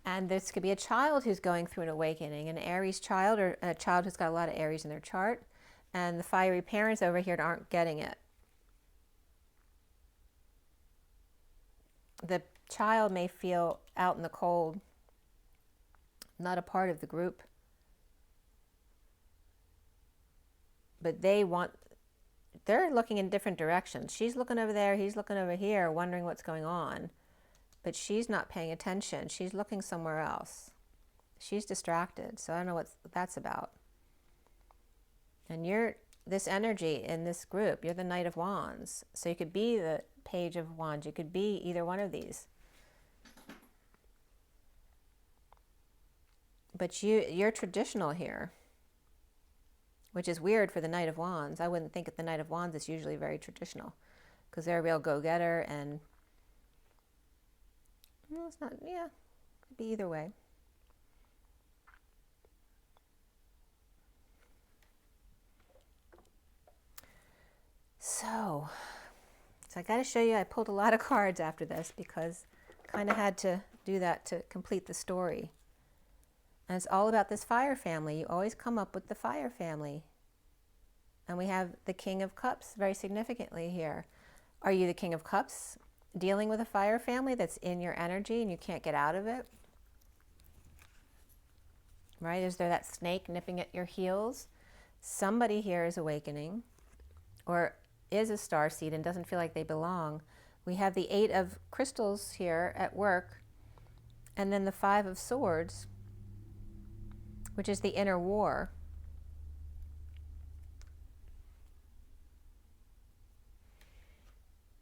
And this could be a child who's going through an awakening, an Aries child, or a child who's got a lot of Aries in their chart. And the fiery parents over here aren't getting it. The child may feel out in the cold, not a part of the group. But they're looking in different directions. She's looking over there, he's looking over here, wondering what's going on. But she's not paying attention. She's looking somewhere else. She's distracted. So I don't know what that's about. And you're this energy in this group. You're the Knight of Wands. So you could be the Page of Wands. You could be either one of these. But you're traditional here, which is weird for the Knight of Wands. I wouldn't think of the Knight of Wands is usually very traditional, because they're a real go-getter, and well, it's not, yeah, Could be either way. So I got to show you, I pulled a lot of cards after this because I kind of had to do that to complete the story. And it's all about this fire family. You always come up with the fire family. And we have the King of Cups very significantly here. Are you the King of Cups dealing with a fire family that's in your energy and you can't get out of it? Right? Is there that snake nipping at your heels? Somebody here is awakening or is a starseed and doesn't feel like they belong. We have the 8 of crystals here at work, and then the 5 of swords, which is the inner war.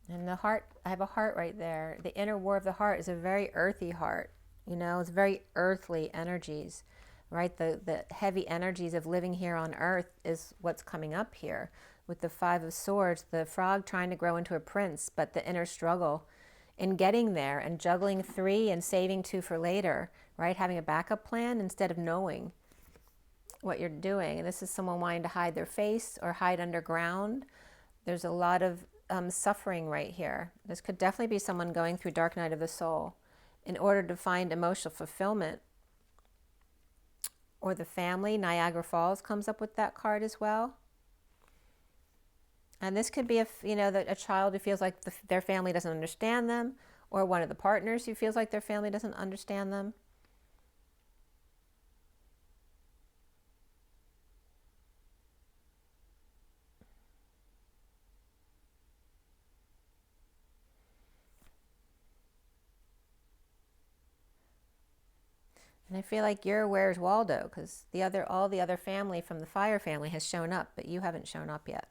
And the heart, I have a heart right there. The inner war of the heart is a very earthy heart. You know, it's very earthly energies, right? The heavy energies of living here on earth is what's coming up here. With the 5 of swords, the frog trying to grow into a prince, but the inner struggle in getting there and juggling 3 and saving 2 for later, right? Having a backup plan instead of knowing what you're doing. And this is someone wanting to hide their face or hide underground. There's a lot of suffering right here. This could definitely be someone going through dark night of the soul in order to find emotional fulfillment. Or the family, Niagara Falls comes up with that card as well. And this could be, a child who feels like their family doesn't understand them, or one of the partners who feels like their family doesn't understand them. And I feel like you're Where's Waldo, because all the other family from the fire family has shown up, but you haven't shown up yet.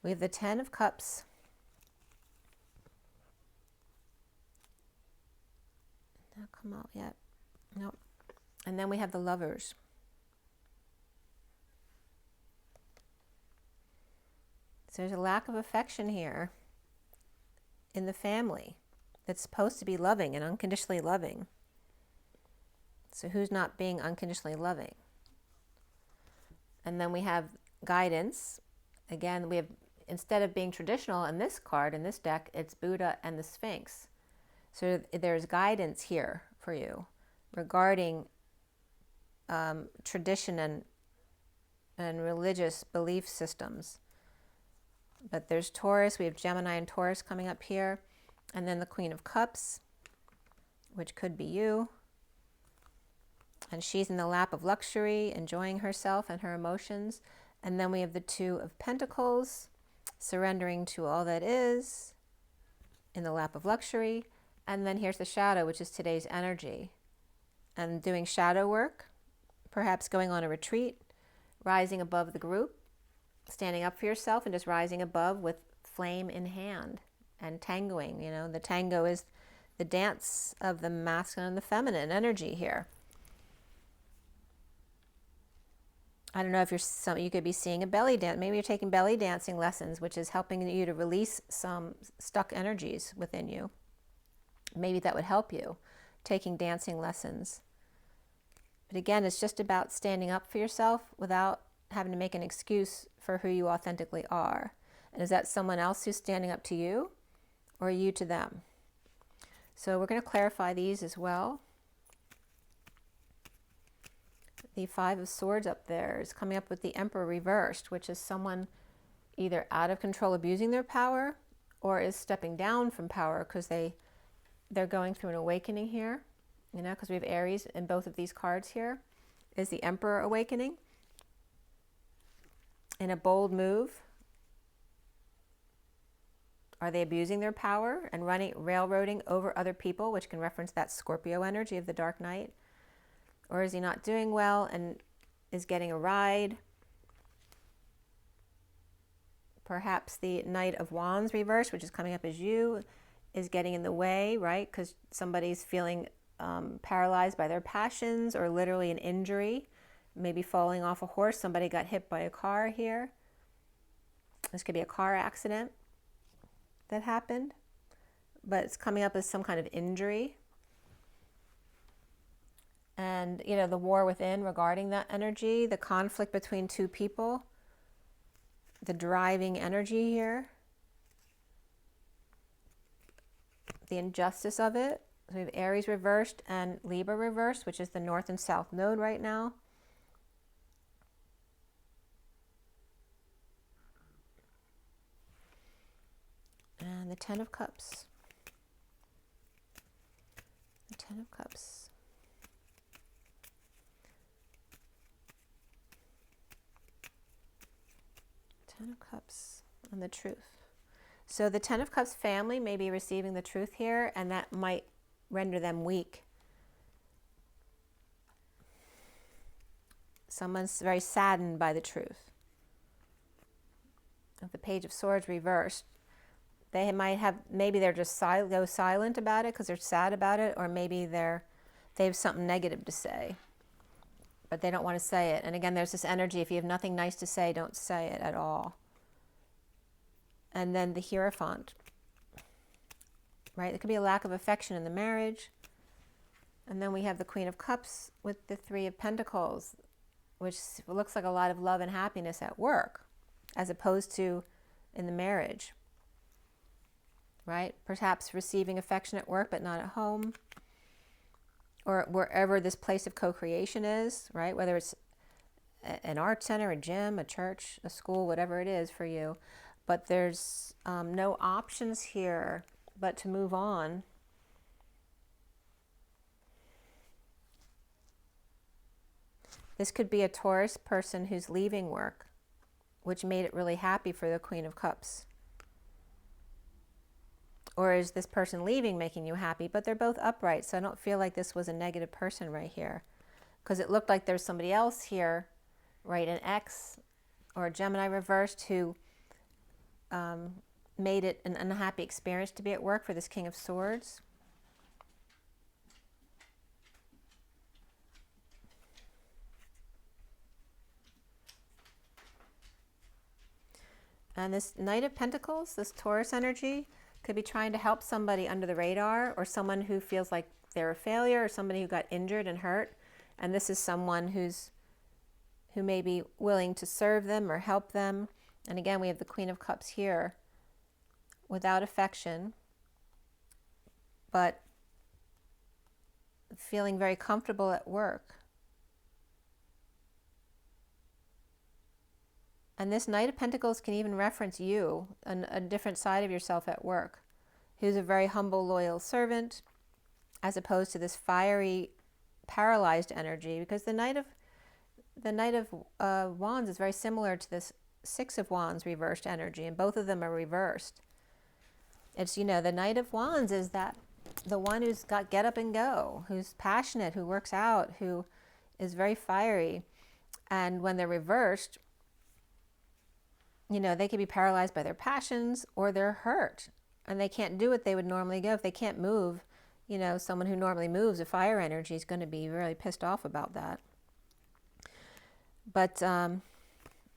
We have the 10 of Cups. Not come out yet. Nope. And then we have the Lovers. So there's a lack of affection here in the family that's supposed to be loving and unconditionally loving. So who's not being unconditionally loving? And then we have guidance. Again, we have, instead of being traditional in this card, in this deck, it's Buddha and the Sphinx. So there's guidance here for you regarding tradition and religious belief systems. But there's Taurus, we have Gemini and Taurus coming up here. And then the Queen of Cups, which could be you. And she's in the lap of luxury, enjoying herself and her emotions. And then we have the 2 of Pentacles, surrendering to all that is, in the lap of luxury. And then here's the Shadow, which is today's energy. And doing shadow work, perhaps going on a retreat, rising above the group, standing up for yourself and just rising above with flame in hand and tangoing. You know, the tango is the dance of the masculine and the feminine energy here. I don't know if you could be seeing a belly dance. Maybe you're taking belly dancing lessons, which is helping you to release some stuck energies within you. Maybe that would help you, taking dancing lessons. But again, it's just about standing up for yourself without having to make an excuse for who you authentically are. And is that someone else who's standing up to you, or you to them? So we're going to clarify these as well. The 5 of Swords up there is coming up with the Emperor reversed, which is someone either out of control, abusing their power, or is stepping down from power because they're going through an awakening here. You know, because we have Aries in both of these cards here. Is the Emperor awakening in a bold move? Are they abusing their power and railroading over other people, which can reference that Scorpio energy of the dark night? Or is he not doing well and is getting a ride? Perhaps the Knight of Wands reverse, which is coming up as you, is getting in the way, right? Because somebody's feeling paralyzed by their passions, or literally an injury, maybe falling off a horse. Somebody got hit by a car here. This could be a car accident that happened, but it's coming up as some kind of injury. And, you know, the war within regarding that energy, the conflict between two people, the driving energy here, the injustice of it. So we have Aries reversed and Libra reversed, which is the North and South node right now. And the Ten of Cups. The Ten of Cups. Ten of Cups and the Truth. So the Ten of Cups family may be receiving the truth here, and that might render them weak. Someone's very saddened by the truth. If the Page of Swords reversed, they might have, maybe they're just go silent about it because they're sad about it, or maybe they have something negative to say, but they don't want to say it. And again, there's this energy, if you have nothing nice to say, don't say it at all. And then the Hierophant, right? There could be a lack of affection in the marriage. And then we have the Queen of Cups with the Three of Pentacles, which looks like a lot of love and happiness at work, as opposed to in the marriage, right? Perhaps receiving affection at work, but not at home, or wherever this place of co-creation is, right? Whether it's an art center, a gym, a church, a school, whatever it is for you. But there's no options here but to move on. This could be a Taurus person who's leaving work, which made it really happy for the Queen of Cups. Or is this person leaving making you happy? But they're both upright, so I don't feel like this was a negative person right here. Because it looked like there's somebody else here, right, an ex or a Gemini reversed, who made it an unhappy experience to be at work for this King of Swords. And this Knight of Pentacles, this Taurus energy, could be trying to help somebody under the radar, or someone who feels like they're a failure, or somebody who got injured and hurt. And this is someone who may be willing to serve them or help them. And again, we have the Queen of Cups here, without affection, but feeling very comfortable at work. And this Knight of Pentacles can even reference you, a different side of yourself at work, who's a very humble, loyal servant, as opposed to this fiery, paralyzed energy. Because the Knight of Wands is very similar to this Six of Wands reversed energy, and both of them are reversed. It's, you know, the Knight of Wands is that the one who's got get up and go, who's passionate, who works out, who is very fiery. And when they're reversed, you know, they could be paralyzed by their passions, or they're hurt and they can't do what they would normally go. If they can't move, you know, someone who normally moves, a fire energy, is going to be really pissed off about that. But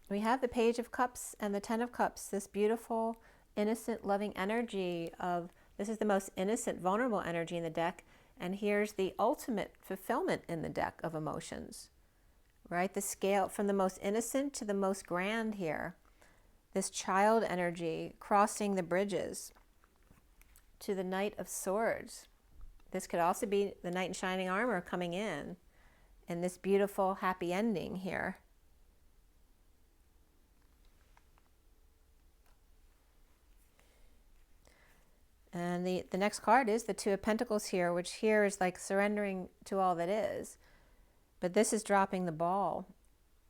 we have the Page of Cups and the Ten of Cups, this beautiful, innocent, loving energy of, this is the most innocent, vulnerable energy in the deck. And here's the ultimate fulfillment in the deck of emotions, right? The scale from the most innocent to the most grand here. This child energy crossing the bridges to the Knight of Swords. This could also be the Knight in Shining Armor coming in this beautiful, happy ending here. And the next card is the Two of Pentacles here, which here is like surrendering to all that is. But this is dropping the ball,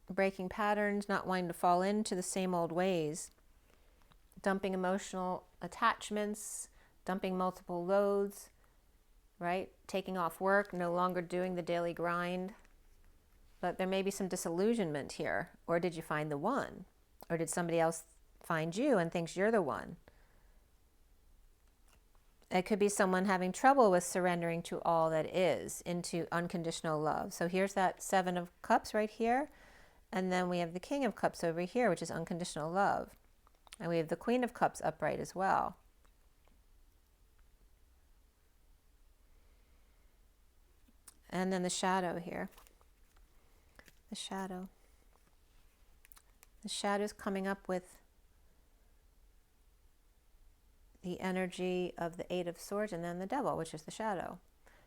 breaking patterns, not wanting to fall into the same old ways, dumping emotional attachments, dumping multiple loads, right? Taking off work, no longer doing the daily grind. But there may be some disillusionment here. Or did you find the one? Or did somebody else find you and thinks you're the one? It could be someone having trouble with surrendering to all that is, into unconditional love. So here's that Seven of Cups right here. And then we have the King of Cups over here, which is unconditional love. And we have the Queen of Cups upright as well. And then the shadow here. The shadow. The shadow's coming up with the energy of the Eight of Swords and then the Devil, which is the shadow.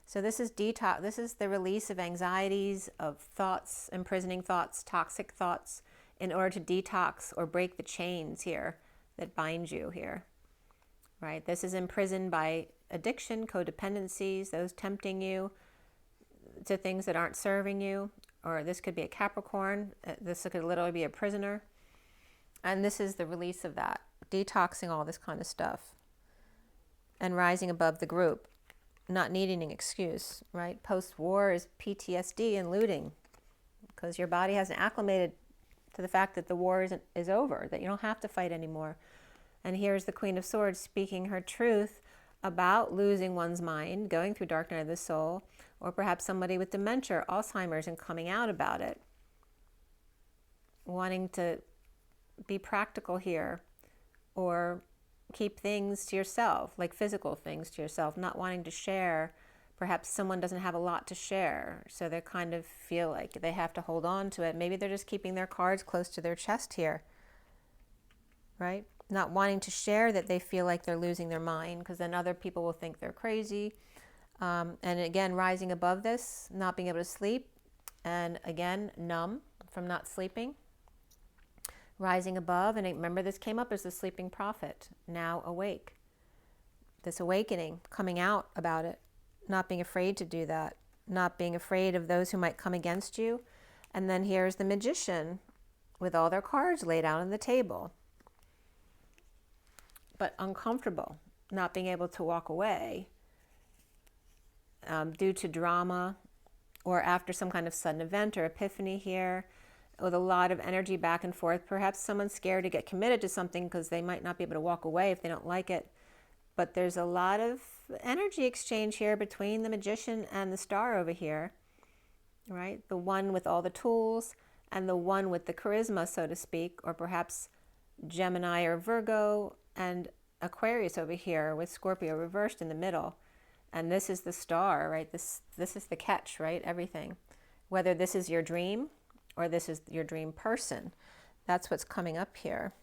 So this is detox. This is the release of anxieties, of thoughts, imprisoning thoughts, toxic thoughts, in order to detox or break the chains here that bind you here, right? This is imprisoned by addiction, codependencies, those tempting you to things that aren't serving you. Or this could be a Capricorn. This could literally be a prisoner. And this is the release of that, detoxing all this kind of stuff and rising above the group, not needing an excuse, right? Post-war is PTSD and looting because your body hasn't acclimated to the fact that the war is over, that you don't have to fight anymore. And here's the Queen of Swords speaking her truth about losing one's mind, going through dark night of the soul, or perhaps somebody with dementia, Alzheimer's, and coming out about it, wanting to be practical here, or keep things to yourself, like physical things to yourself, not wanting to share. Perhaps someone doesn't have a lot to share, so they kind of feel like they have to hold on to it. Maybe they're just keeping their cards close to their chest here, right? Not wanting to share that they feel like they're losing their mind, because then other people will think they're crazy. And again, rising above this, not being able to sleep, and again, numb from not sleeping. Rising above, and remember this came up as the sleeping prophet, now awake. This awakening, coming out about it, not being afraid to do that, not being afraid of those who might come against you. And then here's the Magician with all their cards laid out on the table, but uncomfortable, not being able to walk away due to drama or after some kind of sudden event or epiphany here, with a lot of energy back and forth. Perhaps someone's scared to get committed to something because they might not be able to walk away if they don't like it. But there's a lot of energy exchange here between the Magician and the Star over here, right? The one with all the tools and the one with the charisma, so to speak, or perhaps Gemini or Virgo and Aquarius over here with Scorpio reversed in the middle. And this is the Star, right? This is the catch, right? Everything. Whether this is your dream or this is your dream person. That's what's coming up here.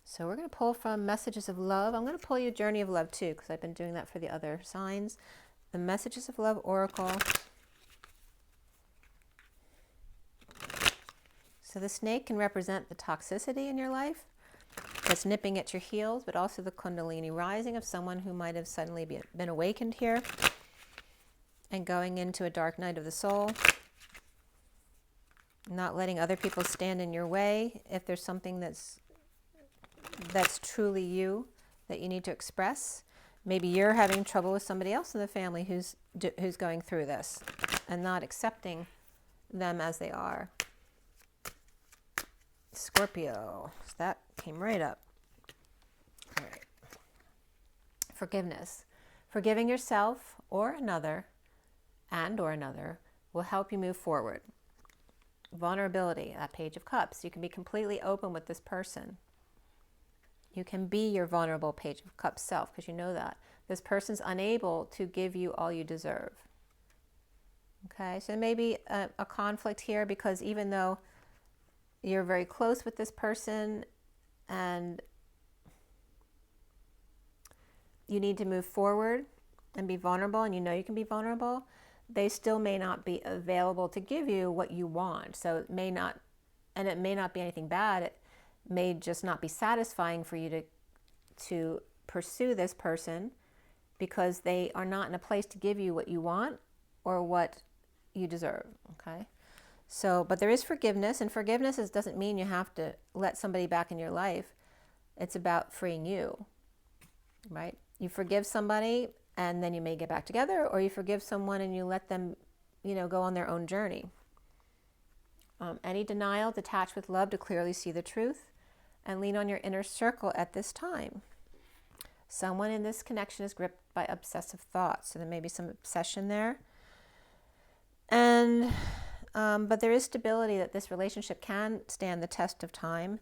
So we're going to pull from Messages of Love. I'm going to pull you Journey of Love too, because I've been doing that for the other signs. The Messages of Love Oracle. So the snake can represent the toxicity in your life that's nipping at your heels, but also the Kundalini rising of someone who might have suddenly been awakened here and going into a dark night of the soul. Not letting other people stand in your way if there's something that's truly you that you need to express. Maybe you're having trouble with somebody else in the family who's going through this and not accepting them as they are. Scorpio, so that came right up. All right. Forgiveness. Forgiving yourself or another will help you move forward. Vulnerability, that Page of Cups. You can be completely open with this person. You can be your vulnerable Page of Cups self, because you know that. This person's unable to give you all you deserve. Okay, so maybe a conflict here, because even though you're very close with this person and you need to move forward and be vulnerable, and you know you can be vulnerable, they still may not be available to give you what you want. So it may not be anything bad. It may just not be satisfying for you to pursue this person, because they are not in a place to give you what you want or what you deserve, okay? So, but there is forgiveness, and forgiveness doesn't mean you have to let somebody back in your life. It's about freeing you, right? You forgive somebody and then you may get back together, or you forgive someone and you let them, go on their own journey. Any denial, detach with love to clearly see the truth, and lean on your inner circle at this time. Someone in this connection is gripped by obsessive thoughts, so there may be some obsession there. And but there is stability, that this relationship can stand the test of time.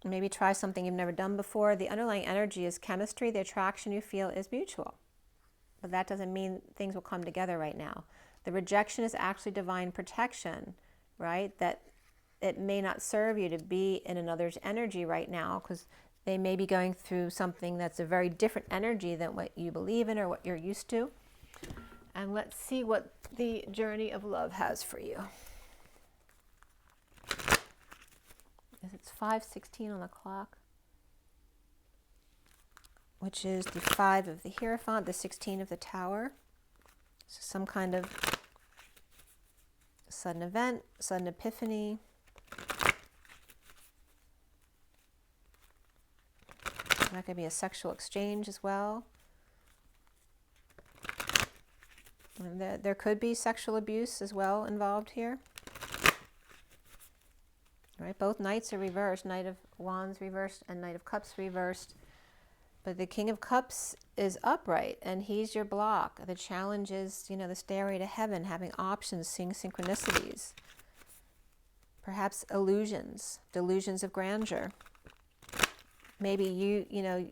Maybe try something you've never done before. The underlying energy is chemistry. The attraction you feel is mutual. But that doesn't mean things will come together right now. The rejection is actually divine protection, right? That it may not serve you to be in another's energy right now because they may be going through something that's a very different energy than what you believe in or what you're used to. And let's see what the journey of love has for you. It's 5:16 on the clock, which is the 5 of the Hierophant, the 16 of the Tower. So some kind of sudden event, sudden epiphany. That could be a sexual exchange as well. And there could be sexual abuse as well involved here. All right, both Knights are reversed, Knight of Wands reversed and Knight of Cups reversed. But the King of Cups is upright, and he's your block. The challenge is, you know, the stairway to heaven, having options, seeing synchronicities. Perhaps illusions, delusions of grandeur. Maybe you know,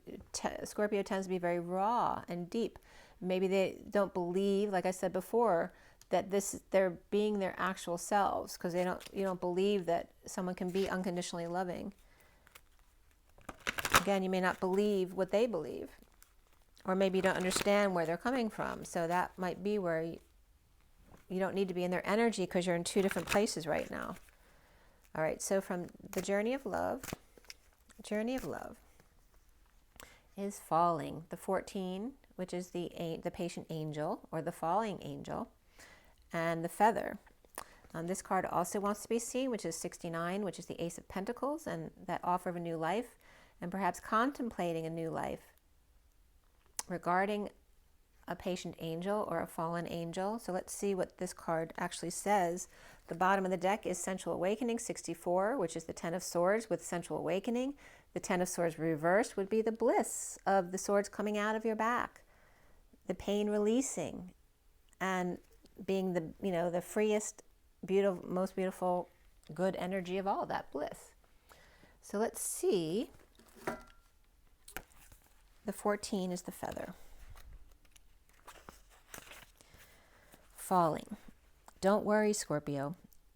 Scorpio tends to be very raw and deep. Maybe they don't believe, like I said before, that they're being their actual selves because you don't believe that someone can be unconditionally loving. Again, you may not believe what they believe, or maybe you don't understand where they're coming from. So that might be where you don't need to be in their energy because you're in two different places right now. All right, so from the journey of love is falling. The 14, which is the patient angel or the falling angel, and the feather. This card also wants to be seen, which is 69, which is the Ace of Pentacles, and that offer of a new life, and perhaps contemplating a new life regarding a patient angel or a fallen angel. So let's see what this card actually says. The bottom of the deck is Sensual Awakening, 64, which is the 10 of Swords with Sensual Awakening. The 10 of Swords reversed would be the bliss of the swords coming out of your back, the pain releasing, and being the, you know, the freest, beautiful, most beautiful, good energy of all that bliss. So let's see. The 14 is the feather. Falling. Don't worry, Scorpio.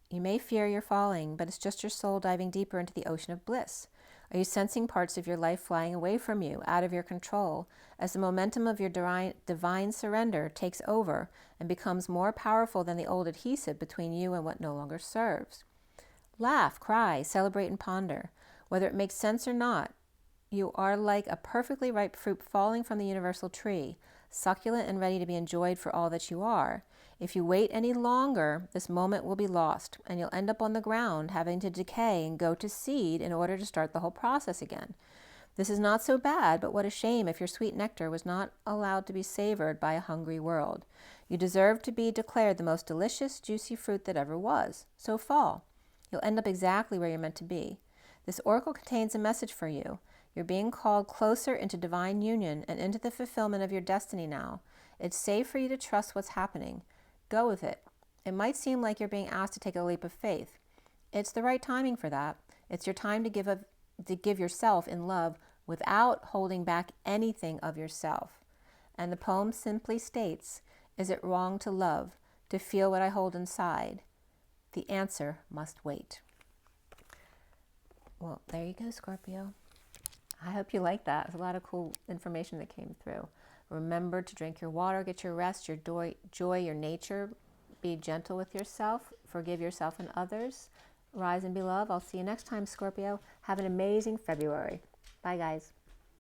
You may fear you're falling, but it's just your soul diving deeper into the ocean of bliss. Are you sensing parts of your life flying away from you, out of your control, as the momentum of your divine surrender takes over and becomes more powerful than the old adhesive between you and what no longer serves? Laugh, cry, celebrate, and ponder. Whether it makes sense or not, you are like a perfectly ripe fruit falling from the universal tree, succulent and ready to be enjoyed for all that you are. If you wait any longer, this moment will be lost, and you'll end up on the ground having to decay and go to seed in order to start the whole process again. This is not so bad, but what a shame if your sweet nectar was not allowed to be savored by a hungry world. You deserve to be declared the most delicious, juicy fruit that ever was. So fall. You'll end up exactly where you're meant to be. This oracle contains a message for you. You're being called closer into divine union and into the fulfillment of your destiny now. It's safe for you to trust what's happening. Go with it. It might seem like you're being asked to take a leap of faith. It's the right timing for that. It's your time to give yourself in love without holding back anything of yourself. And the poem simply states, is it wrong to love, to feel what I hold inside? The answer must wait. Well, there you go, Scorpio. I hope you like that. There's a lot of cool information that came through. Remember to drink your water, get your rest, your joy, your nature. Be gentle with yourself. Forgive yourself and others. Rise and be loved. I'll see you next time, Scorpio. Have an amazing February. Bye, guys.